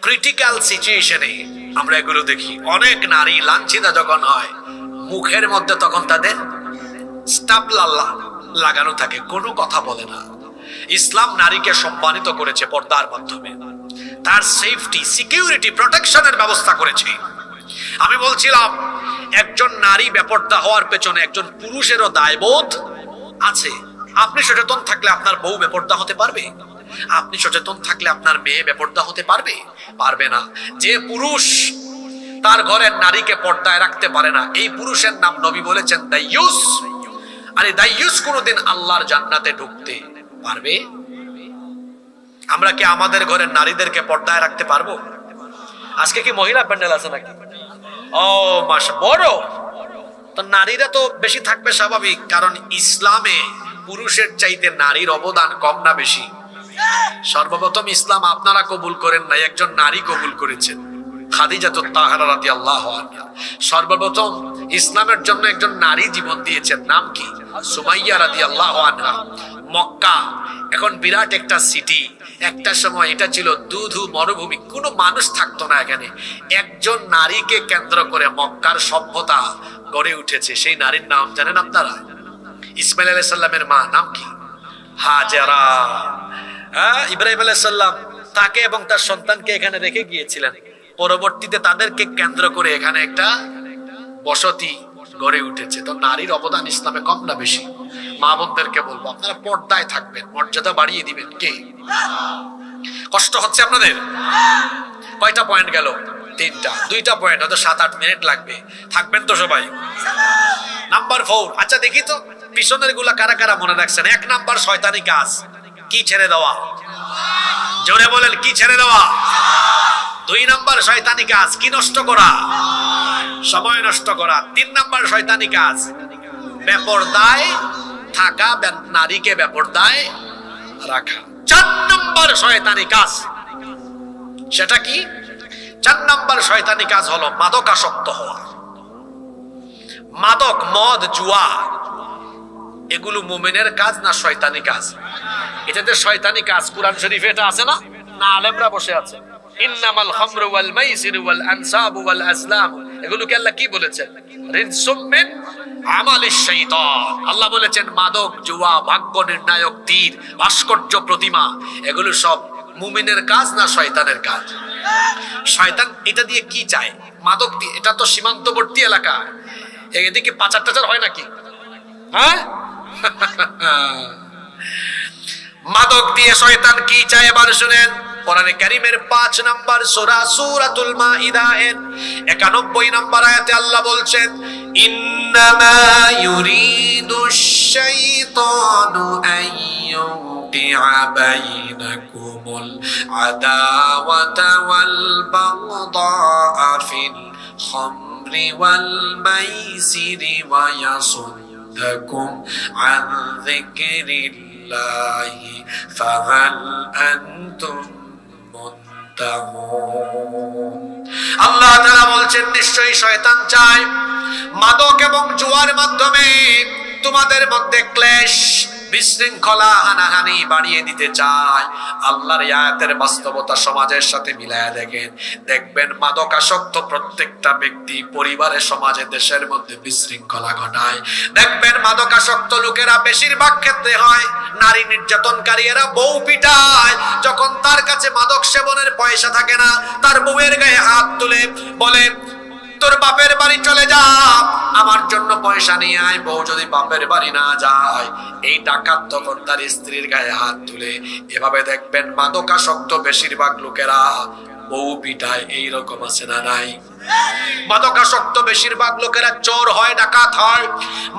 ক্রিটিক্যাল সিচুয়েশনে আমরা এগুলো দেখি। অনেক নারী লাঞ্ছিত যখন হয়, মুখের মধ্যে তখন তাদের স্টাপলাল্লা লাগানো থাকে, কোনো কথা বলে না। ইসলাম নারীকে সম্মানিত করেছে পর্দার মাধ্যমে, তার সেফটি, সিকিউরিটি, প্রোটেকশনের ব্যবস্থা করেছে। আমি বলছিলাম একজন নারী বেপর্দা হওয়ার পেছনে একজন পুরুষেরও দায়বোধ আছে। আপনি সচেতন থাকলে আপনার বউ বেপর্দা হতে পারবে? আপনি সচেতন থাকলে আপনার মেয়ে বেপর্দা হতে পারবে? পারবে না। যে পুরুষ তার ঘরের নারীকে পর্দায় রাখতে পারে না, এই পুরুষের নাম নবী বলেছেন দাইয়ুস। আর এই দাইয়ুস কোনোদিন আল্লাহর জান্নাতে ঢুকতে পারবে? আমরা কি আমাদের ঘরের নারীদেরকে পর্দায় রাখতে পারবো? আজকে কি মহিলা প্যান্ডেল আছে নাকি? ও মাশা, বড় তো নারীরা তো বেশি থাকবে স্বাভাবিক, কারণ ইসলামে পুরুষের চাইতে নারীর অবদান কম না বেশি? সর্বপ্রথম ইসলাম আপনারা কবুল করেন নাই, একজন নারী কবুল করেছেন, খাদিজাতুত তাহরা রাদিয়াল্লাহু আনহা। সর্বপ্রথম ইসলামের জন্য একজন নারী জীবন দিয়েছেন, নাম কি? সুমাইয়া রাদিয়াল্লাহু আনহা। মক্কা এখন বিরাট একটা সিটি, একটা সময় এটা ছিল দুধু মরুভূমি, কোনো মানুষ থাকতো না এখানে। একজন নারীকে কেন্দ্র করে মক্কার সভ্যতা গড়ে উঠেছে। সেই নারীর নাম জানেন আপনারা? ইসমাইল আলাইহিস সালামের মা, নাম কি? হাজেরা। ইব্রাহিম আলাইহিস সালাম তাকে এবং তার সন্তানকে এখানে রেখে গিয়েছিলেন। পরবর্তীতে তাদেরকে কেন্দ্র করে এখানে একটা বসতি গড়ে উঠেছে। তো নারীর অবদান ইসলামে কম না বেশি? মা বোনদেরকে বলবো, আপনারা পর্দায় থাকবেন, মর্যাদা বাড়িয়ে দিবেন। কে কষ্ট হচ্ছে আপনাদের? কয়টা পয়েন্ট গেল? 3টা। 2টা পয়েন্ট, হয়তো 7-8 মিনিট লাগবে। থাকবেন তো সবাই? নাম্বার 4। আচ্ছা দেখি তো পিছনের গুলা কারা কারা মনে রাখছেন। 1 নাম্বার শয়তানি কাজ কি ছেড়ে দেওয়া? জোরে বলেন, কি ছেড়ে দেওয়া? 2 নাম্বার শয়তানি কাজ কি নষ্ট করা? সময় নষ্ট করা। 3 নাম্বার শয়তানি কাজ বেপরদায় থাকা, নারীকে বেপরদায় রাখা। 4 নাম্বার শয়তানি কাজ, সেটা কি? 4 নাম্বার শয়তানি কাজ হলো মাদকাসক্ত হওয়া। মাদক, মদ, জুয়া, এগুলো মুমিনের কাজ না শয়তানি কাজ? এটাতে শয়তানি কাজ কোরআন শরীফে এটা আছে না? না আলেমরা বসে আছে। ইন্নামাল খামরু ওয়াল মাইসিরু ওয়াল আনসাবু ওয়াল আসলাম, এগুলোকে আল্লাহ কি বলেছেন? রিজসুম মিন আমালিশ শাইতান। আল্লাহ বলেছেন মাদক, জুয়া, ভাগ্য নির্ণায়ক তীর, ভাস্কর্য প্রতিমা, এগুলো সব মুমিনের কাজ না শয়তানের কাজ? শয়তান এটা দিয়ে কি চায়? মাদক দিয়ে। এটা তো সীমান্তবর্তী এলাকা, এদিকে পাচার টাচার হয় নাকি? হ্যাঁ, মাদক দিয়ে শয়তান কি চায় এবার শুনেন। কোরআনে কারীমের 5 নাম্বার সূরা সূরাতুল মাইদা এর 91 নাম্বার আয়াতে আল্লাহ বলছেন, ইন্নামা ইউরিদুশ শাইতানু আইয়ুকিআ বাইনাকুমুল আদাওয়াতা ওয়াল বাগদাআ ফিল খামরি ওয়াল মাইসিরি ওয়া ইয়াসুদ্দাকুম আন যিকরিল্লাহ বিল্লাহি ফাহাল আনতুম মুনতাহুন। আল্লাহ তাআলা বলছেন নিশ্চয়ই শয়তান চায় মাদক এবং জুয়ার মাধ্যমে তোমাদের মধ্যে ক্লেশ, বিশৃঙ্খলা, হানাহানি বাড়িয়ে দিতে চায়। আল্লাহর আয়াতের বাস্তবতা সমাজের সাথে মিলায়া দেখবেন মাদকাসক্ত প্রত্যেকটা ব্যক্তি পরিবারে, সমাজে, দেশের মধ্যে বিশৃঙ্খলা ঘটায়। দেখবেন মাদকাসক্ত লোকেরা বেশিরভাগ ক্ষেত্রে হয় নারী নির্যাতনকারী, এরা বউ পিটায়। যখন তার কাছে মাদক সেবনের পয়সা থাকে না, তার বউয়ের গায়ে হাত তুলে বলে তোর বাপের বাড়ি চলে যা, আমার জন্য পয়সা নিয়ে আয়। বউ যদি বাপের বাড়ি না যায়, এই ডাকাত তখন তার স্ত্রীর গায়ে হাত তুলে। এভাবে দেখবেন মাদকাসক্ত বেশিরভাগ লোকেরা বউ পিটায়। এইরকম আছে না নাই? মাদকাসক্ত বেশিরভাগ লোকেরা চোর হয়, ডাকাত হয়।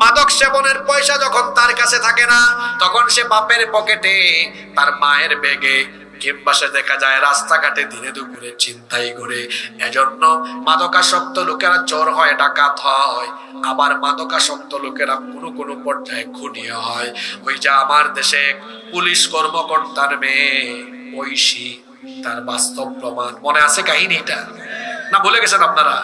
মাদক সেবনের পয়সা যখন তার কাছে থাকে না, তখন সে বাপের পকেটে, তার মায়ের ব্যাগে, কিংবা সে দেখা যায় রাস্তাঘাটে দিনে দুপুরে ছিনতাই করে। এজন্য মাদকাসক্ত লোকেরা চোর হয়, ডাকাত হয়। আবার মাদকাসক্ত লোকেরা কোনো পর্যায়ে খুনিও হয়। ওই যে আমার দেশে পুলিশ কর্মকর্তার মেয়ে ঐশী, তার বাস্তব প্রমাণ মনে আছে কাহিনীটা? না ভুলে গেছেন আপনারা?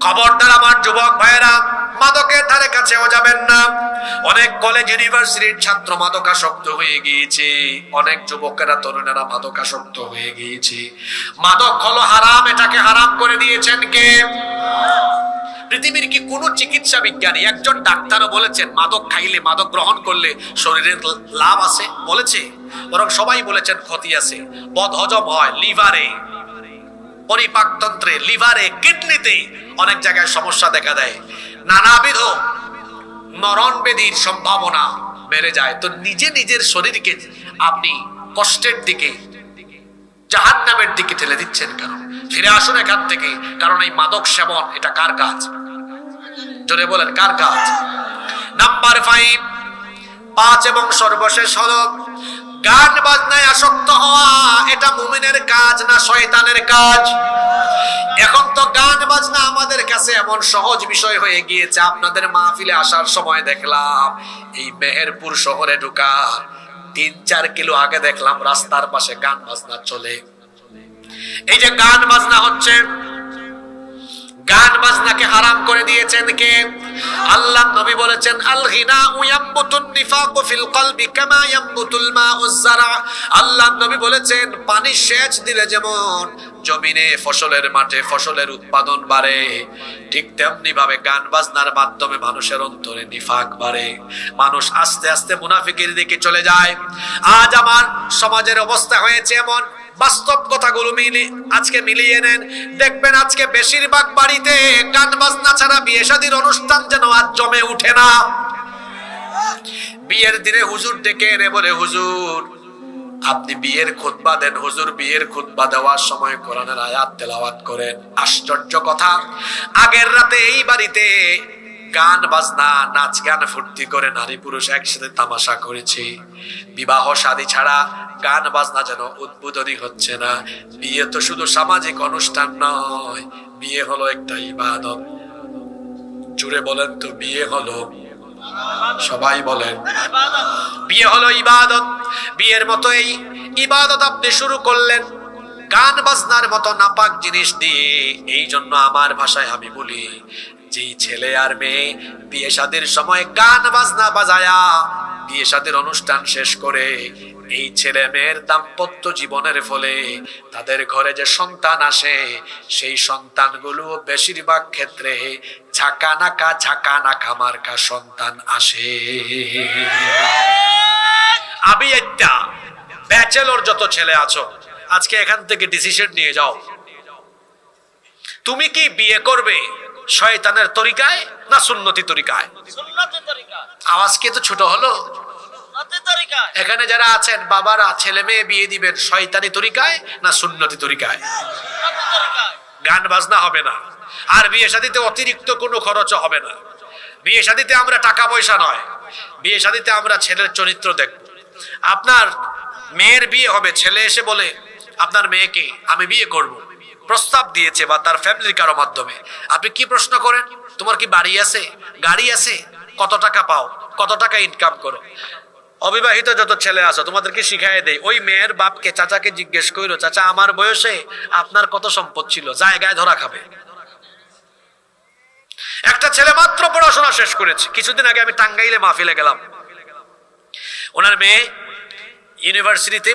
খবরদার আমার যুবক ভাইয়েরা, মাদকের ধারে কাছেও যাবেন না। অনেক কলেজ ইউনিভার্সিটির ছাত্র মাদকাসক্ত হয়ে গিয়েছে, অনেক যুবকেরা, তরুণেরা মাদকাসক্ত হয়ে গিয়েছে। মাদক হলো হারাম, এটাকে হারাম করে দিয়েছেন কে? পৃথিবীর কি কোন চিকিৎসা বিজ্ঞানী, একজন ডাক্তারও বলেছেন মাদক খাইলে, মাদক গ্রহণ করলে শরীরের লাভ আছে? বলেছে? বরং সবাই বলেছেন ক্ষতি আছে। বদহজম হয়, লিভারে, পরিপাকতন্ত্রে, লিভারে, কিডনিতে অনেক জায়গায় সমস্যা দেখা দেয়, নানাবিধ মরণ ব্যাধির সম্ভাবনা বেড়ে যায়। তো নিজের শরীরকে আপনি কষ্টের দিকে, জাহান্নামের দিকে ঠেলে দিচ্ছেন কেন? ফিরে আসুন এখান থেকে। কারণ এই মাদক সেবন, এটা কার কাজ? জোরে বলেন, কার কাজ? নাম্বার 5 এবং সর্বশেষ হলো গান বাজনায় আসক্ত হওয়া। এটা মুমিনের কাজ না শয়তানের কাজ? এখন তো গান বাজনা আমাদের কাছে এমন সহজ বিষয় হয়ে গিয়েছে। আপনাদের মাহফিলে আসার সময় দেখলাম এই মেহেরপুর শহরে ঢোকার 3-4 কিলো আগে দেখলাম রাস্তার পাশে গান বাজনা চলে। এই যে গান বাজনা হচ্ছে, গান বাজনাকে হারাম করে দিয়েছেন কে? আল্লাহ নবী বলেছেন আল গিনা ইয়ামবুতুন নিফাকু ফিল কলবি কামা ইয়ামবুতুল মাউজ যারা। আল্লাহ নবী বলেছেন পানি সেচ দিলে যেমন জমিনে, ফসলের মাঠে ফসলের উৎপাদন বাড়ে, ঠিক তেমনি ভাবে গান বাজনার মাধ্যমে মানুষের অন্তরে নিফাক বাড়ে। মানুষ আস্তে আস্তে মুনাফিকের দিকে চলে যায়। আজ আমার সমাজের অবস্থা হয়েছে এমন, বাস্তব কথাগুলো আজকে মিলিয়ে নেন, দেখবেন আজকে বেশিরভাগ বাড়িতে গান বাজনা ছাড়া বিয়ে শাদীর অনুষ্ঠান যেন আজ জমে উঠে না। বিয়ের দিনে হুজুর ডেকে এনে বলে, হুজুর আপনি বিয়ের খুতবা দেন। হুজুর বিয়ের খুতবা দেওয়ার সময় কোরআনের আয়াত তেলাওয়াত করেন। আশ্চর্য কথা, আগের রাতে এই বাড়িতে গান বাজনা, নাচ গান, ফুর্তি করে নারী পুরুষ একসাথে তামাশা করেছি। বিবাহ শাদী ছাড়া গান বাজনা যেন উদ্বোধনী হচ্ছে না। বিয়ে তো শুধু সামাজিক অনুষ্ঠান নয়, বিয়ে হলো একটা ইবাদত। জুড়ে বলেন তো, বিয়ে হলো, সবাই বলেন, বিয়ে হলো ইবাদত। বিয়ের মতো এই ইবাদত আপনি শুরু করলেন গান বাজনার মতো নাপাক জিনিস দিয়ে। এই জন্য আমার ভাষায় আমি বলি, যে ছেলে আর মেয়ে বিয়ে শাদীর সময় গান বাজনা বাজায়া বিয়ে শাদীর অনুষ্ঠান শেষ করে, এই ছেলে মেয়ের দাম্পত্য জীবনের ফলে তাদের ঘরে যে সন্তান আসে, সেই সন্তানগুলো বেশিরভাগ ক্ষেত্রে ঝাঁকা নাকা মার্কা সন্তান আসে। আমি একটা ব্যাচেলর যত ছেলে আছো, আজকে এখান থেকে ডিসিশন নিয়ে যাও, তুমি কি বিয়ে করবে শয়তানের তরিকায় না সুন্নতি তরিকায়? আওয়াজ কি তো ছোট হলো? এখানে যারা আছেন বাবারা, ছেলে মেয়ে বিয়ে দিবেন শয়তানি তরিকায় না সুন্নতি তরিকায়? গান বাজনা হবে না, আর বিয়ে শাদীতে অতিরিক্ত কোনো খরচ হবে না। বিয়ে শাদীতে আমরা টাকা পয়সা নয়, বিয়ে শাদীতে আমরা ছেলের চরিত্র দেখব। আপনার মেয়ের বিয়ে হবে, ছেলে এসে বলে আপনার মেয়েকে আমি বিয়ে করব, প্রস্তাব দিয়েছে বা তার ফ্যামিলির কারো মাধ্যমে। আপনি কি প্রশ্ন করেন? তোমার কি বাড়ি আছে, গাড়ি আছে, কত টাকা পাও, কত টাকা ইনকাম করো? অবিবাহিত যত ছেলে আছো তোমাদেরকে শিখাই দেই, ওই মেয়ের বাপকে চাচাকে জিজ্ঞেস করো, চাচা আমার বয়সে আপনার কত সম্পদ ছিল, জায়গায় ধরা খাবে। একটা ছেলে মাত্র পড়াশোনা শেষ করেছে, কিছুদিন আগে আমি টাঙ্গাইলে মাহফিলে গেলাম, ওনার মেয়ে ইউনিভার্সিটিতে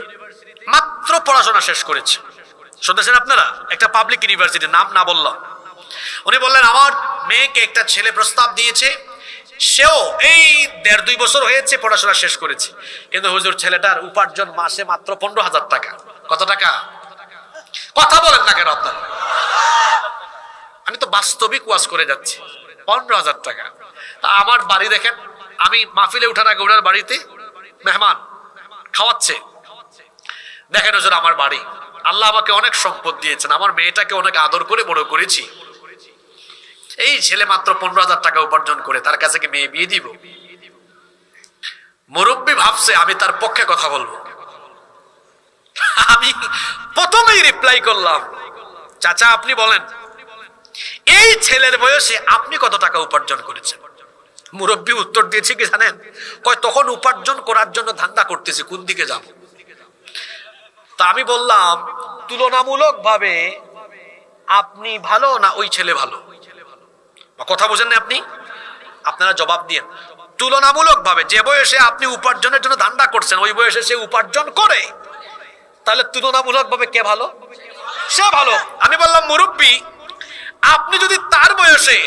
মাত্র পড়াশোনা শেষ করেছে, শুনতেছেন আপনারা, একটা পাবলিক ইউনিভার্সিটি, নাম না বললাম। উনি বললেন আমার মেয়েকে একটা ছেলে প্রস্তাব দিয়েছে, সেও এই 1.5-2 বছর হয়েছে পড়াশোনা শেষ করেছে, কিন্তু হুজুর ছেলেটার উপার্জন মাসে মাত্র 15,000 টাকা। কত টাকা? কথা বলেন না কেন আপনারা? আমি তো বাস্তবিক ওয়াজ করে যাচ্ছি। 15,000 টাকা। আমার বাড়ি দেখেন, আমি মাহফিলে উঠার আগে ওনার বাড়িতে মেহমান খাওয়াচ্ছে, দেখেন হুজুর আমার বাড়ি, আল্লাহ আমাকে অনেক সম্পদ দিয়েছেন, আমার মেয়েটাকে অনেক আদর করে বড় করেছি, এই ছেলে মাত্র 15,000 টাকা উপার্জন করে তার কাছে কি মেয়ে বিয়ে দিব? মুরব্বী ভাবছে আমি তার পক্ষে কথা বলবো। আমি প্রথমেই রিপ্লাই করলাম, চাচা আপনি বলেন এই ছেলের বয়সে আপনি কত টাকা উপার্জন করেছেন? মুরব্বী উত্তর দিয়েছে কি জানেন? কয় তখন উপার্জন করার জন্য ধান্দা করতেছি কোন দিকে যাব। তা আমি বললাম তুলনামূলক ভাবে আপনি ভালো না ওই ছেলে ভালো? কথা বুঝেন না আপনি? আপনারা জবাব দিয়েন। তুলনামূলক ভাবে যে বয়সে আপনি উপার্জনের জন্য ধান্দা করছেন ওই বয়সে সে উপার্জন করে, তাহলে তুলনামূলক ভাবে কে ভালো? সে ভালো। আমি বললাম মুরব্বী আপনি যদি তার বয়সে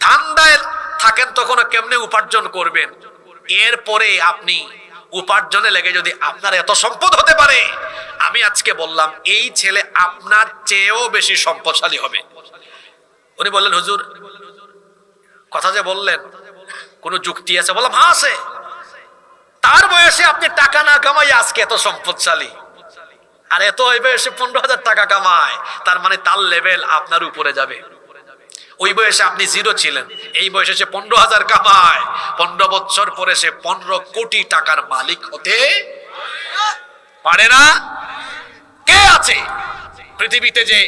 ধান্দায় থাকেন তখন কেমনে উপার্জন করবেন? এরপরে আপনি উপার্জনে লেগে যদি আপনার এত সম্পদ হতে পারে, আমি আজকে বললাম এই ছেলে আপনার চেয়েও বেশি সম্পদশালী হবে। উনি বললেন হুজুর কথা যে বললেন কোন যুক্তি আছে? বললাম হ্যাঁ আছে। তার বয়সে আপনি টাকা না কামাই আজকে এত সম্পদশালী, আর এত ওই বয়সে 15,000 টাকা কামায়, তার মানে তার লেভেল আপনার উপরে যাবে। ওই বয়সে আপনি 0 ছিলেন, এই বয়সে সে 15,000 কামায়, 15 বছর পরে সে 15 কোটি টাকার মালিক হতে পারে না? কে আছে পৃথিবীতে যে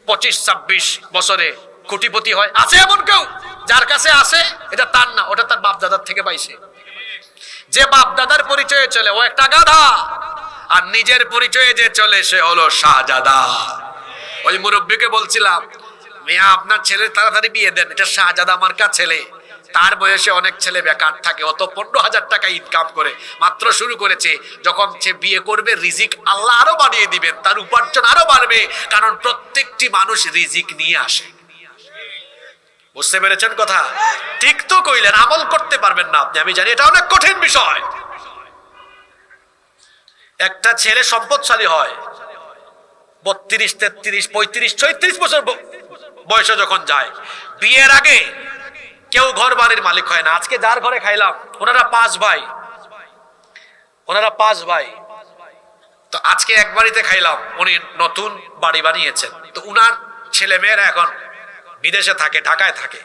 25-26 বছরে কোটিপতি হয়? আছে এমন কেউ? যার কাছে আছে এটা তার না, ওটা তার বাপ দাদার থেকে পাইছে। যে বাপ দাদার পরিচয়ে চলে ও একটা গাধা, আর নিজের পরিচয়ে যে চলে সে হলো শাহজাদা। ওই মুরব্বীকে বলছিলাম মিয়া আপনার ছেলের তাড়াতাড়ি বিয়ে দেন, এটা শাহজাদা মার্কা ছেলে, তার বয়সে অনেক ছেলে বেকার থাকে, অত 15,000 টাকা ইনকাম করে, মাত্র শুরু করেছে, যখন সে বিয়ে করবে রিজিক আল্লাহ আরো বাড়িয়ে দিবেন, তার উপার্জন আরো বাড়বে, কারণ প্রত্যেকটি মানুষ রিজিক নিয়ে আসে। বুঝতে পেরেছেন কথা? ঠিক তো কইলেন, আমল করতে পারবেন না আপনি, আমি জানি এটা অনেক কঠিন বিষয়। একটা ছেলে সম্পদশালী হয় 32, 33, 35, 36 বছর বয়সে যখন যায়, বিয়ের আগে কেউ ঘর বাড়ির মালিক হয় না। আজকে যার ঘরে খাইলাম ওনারা 5 ভাই, তো আজকে এক বাড়িতে খাইলাম, উনি নতুন বাড়ি বানিয়েছেন, তো উনার ছেলে মেয়েরা এখন বিদেশে থাকে, ঢাকায় থাকে।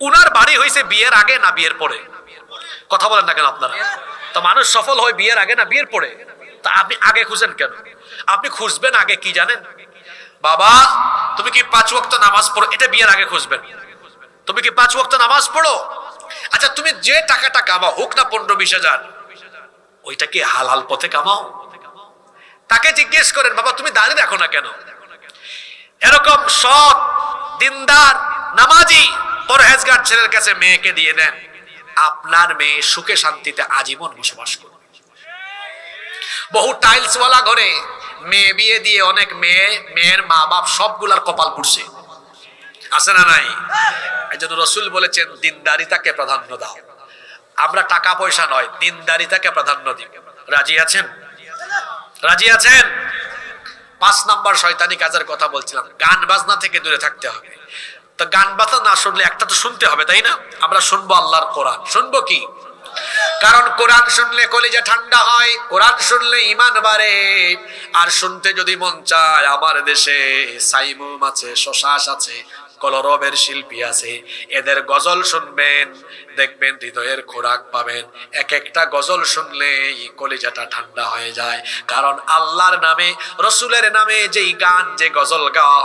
উনার বাড়ি হয়েছে বিয়ের আগে না বিয়ের পরে? কথা বলেন না কেন আপনারা? তো মানুষ সফল হয় বিয়ের আগে না বিয়ের পরে? তা আপনি আগে খুঁজেন কেন? আপনি খুঁজবেন আগে কি জানেন? বাবা তুমি কি 5 ওয়াক্ত নামাজ পড়ো? এটা বিয়ের আগে খুঁজবেন। তুমি কি 5 ওয়াক্ত নামাজ পড়ো? আচ্ছা তুমি যে টাকাটা কামাও, হোক না 15-20 হাজার, ওইটা কি হালাল পথে কামাও? তাকে জিজ্ঞেস করেন বাবা তুমি দাঁড়িয়ে রাখো না কেন? এরকম সৎ দিনদার নামাজি পরহেজগার ছেলের কাছে মেয়েকে দিয়ে দেন, আপনার মেয়ে সুখে শান্তিতে আজীবন বসবাস করবে। বহু টাইলস ওয়ালা ঘরে মেয়ে বিয়ে দিয়ে অনেক মেয়ের মা বাপ সবগুলার কপাল পুড়ছে, আছে না নাই? এইজন্য রাসূল বলেছেন দিনদারিতাকে প্রাধান্য দাও। আমরা টাকা পয়সা নয়, দিনদারিতাকে প্রাধান্য দিই। রাজি আছেন? রাজি আছেন? 5 নাম্বার শয়তানি কাজের কথা বলছিলাম, গান বাজনা থেকে দূরে থাকতে হবে। তো গান বাজনা না শুনলে একটা তো শুনতে হবে, তাই না? আমরা শুনবো আল্লাহর কোরআন। শুনবো কি? কারণ কোরআন শুনলে কলিজা ঠান্ডা হয়, কোরআন শুনলে ঈমান বাড়ে। আর শুনতে যদি মন চায়, আমার দেশে সাইমুম আছে, শশাস আছে, কলরবের শিল্পী আছে, এদের গজল শুনবেন, দেখবেন হৃদয়ের খোরাক পাবেন। এক একটা গজল শুনলে কলিজাটা ঠান্ডা হয়ে যায়। কারণ আল্লাহর নামে, রসুলের নামে যেই গান, যে গজল গাওয়া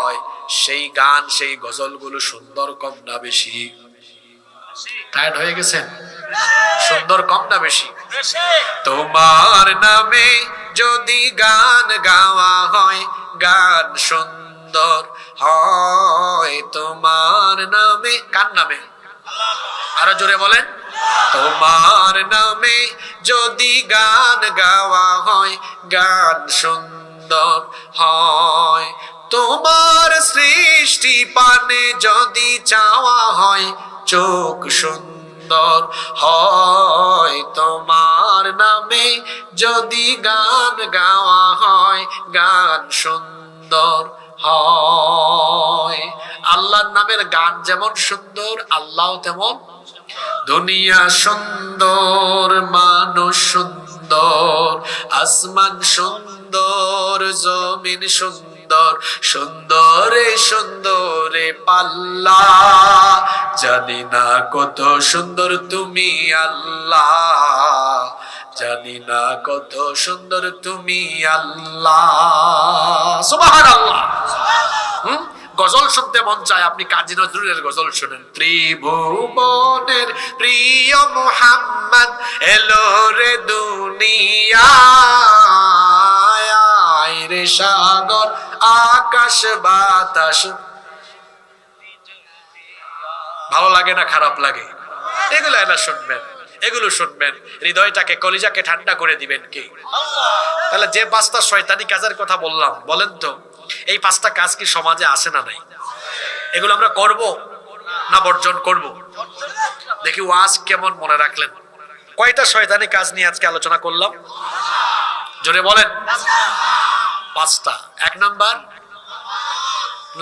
হয়, সেই গান, সেই গজলগুলো সুন্দর কম না বেশি? টায়ার্ড হয়ে গেছেন? সুন্দর কম না বেশি? তোমার নামে যদি গান গাওয়া হয়, গান সুন্দর হয় তোমার নামে। কার নামে? আরো জোরে বলেন। তোমার নামে যদি গান গাওয়া হয়, গান সুন্দর হয়। তোমার সৃষ্টি পানে যদি চাওয়া হয়, চোখ সুন্দর হয়। তোমার নামে যদি গান গাওয়া হয়, গান সুন্দর হয়। আল্লাহর নামের গান যেমন সুন্দর, আল্লাহ তেমন। দুনিয়া সুন্দর, মানুষ সুন্দর, আসমান সুন্দর, জমিন সুন্দর, সুন্দরে সুন্দরে পাল্লা। জানি না কত সুন্দর তুমি আল্লাহ, জানি না কত সুন্দর তুমি আল্লাহ। সুবহানাল্লাহ। গজল শুনতে মন চায়, আপনি কাজী নজরুলের গজল শুনেন। ত্রিভুবনের প্রিয় মুহাম্মদ এলো রে দুনিয়ায়, রে সাগর আকাশ বাতাস। ভালো লাগে না খারাপ লাগে? এগুলো এলা শুনবেন, এগুলো শুনবেন, হৃদয়টাকে কলিজাকে ঠান্ডা করে দিবেন কে? তাহলে যে 5টা শয়তানি কাজের কথা বললাম, বলেন তো এই 5টা কাজ কি সমাজে আসে না নাই? এগুলো আমরা করব না বর্জন করব? দেখি ওয়াজ কেমন মনে রাখলেন। কয়টা শয়তানি কাজ নিয়ে আজকে আলোচনা করলাম? জোরে বলেন। 5টা। 1 নাম্বার,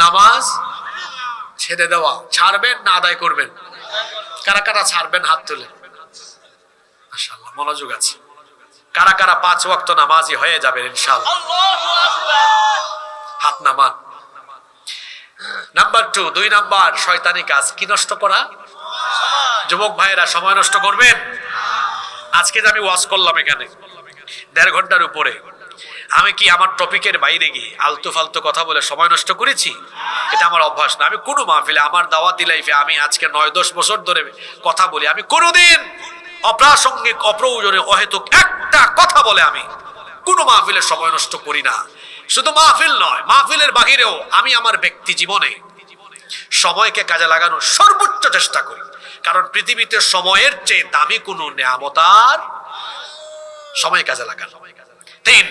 নামাজ ছেড়ে দেওয়া। ছাড়বেন না আদায় করবেন? কারা কারা ছাড়বেন হাত তুলে? মাশাআল্লাহ, মনোযোগ আছে। কারা কারা 5 ওয়াক্ত নামাজি হয়ে যাবেন ইনশাআল্লাহ? হাত নামান। নাম্বার 2 নাম্বার শয়তানি কাজ কি নষ্ট করা? যুবক ভাইয়েরা সময় নষ্ট করবেন। আজকে যে আমি ওয়াজ করলাম এখানে 1.5 ঘন্টার উপরে, আমি কি আমার টপিকের বাইরে গিয়ে আলতু ফালতু কথা বলে সময় নষ্ট করেছি? এটা আমার অভ্যাস না। আমি কোনো মাহফিলে, আমার দাওয়াতি লাইফে আমি আজকে 9-10 বছর ধরে কথা বলি, আমি কোনোদিন অপ্রাসঙ্গিক, অপ্রয়োজনীয়, অহেতুক একটা কথা বলে আমি কোনো মাহফিলে সময় নষ্ট করি না। শুধু মাহফিল নয়, মাহফিলের বাহিরেও আমি আমার ব্যক্তি জীবনে সময়কে কাজে লাগানোর সর্বোচ্চ চেষ্টা করি। কারণ পৃথিবীতে সময়ের চেয়ে দামি কোনো নিয়ামত আর সময় কাজে লাগানো। 3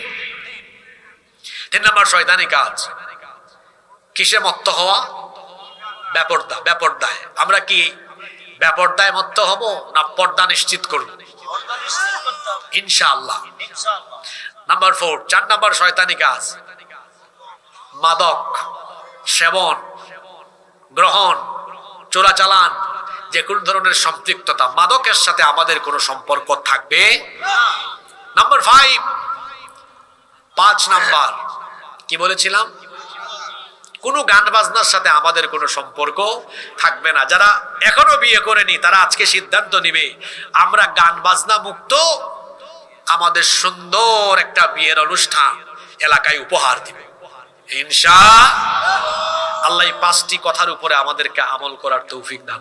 নাম্বার শয়তানি কাজ কিসে মত্ত হওয়া? বেপরদা। বেপরদায়। আমরা কি বেপরদায় মত্ত হব না পর্দা নিশ্চিত করব? ইনশাআল্লাহ। নাম্বার 4 নাম্বার শয়তানি কাজ মাদক সেবন, গ্রহণ, চোরাচালান, যে কোন ধরনের সম্পৃক্ততা। মাদকের সাথে আমাদের কোনো সম্পর্ক থাকবে। নাম্বার 5 নাম্বার কি বলেছিলাম? কোনো গান বাজনার সাথে আমাদের কোনো সম্পর্ক থাকবে না। যারা এখনো বিয়ে করেনি তারা আজকে সিদ্ধান্ত নিবে আমরা গান বাজনা মুক্ত আমাদের সুন্দর একটা বিয়ের অনুষ্ঠান এলাকায় উপহার দিবে ইনশাআল্লাহ। আল্লাহ 5টি কথার উপরে আমাদেরকে আমল করার তৌফিক দান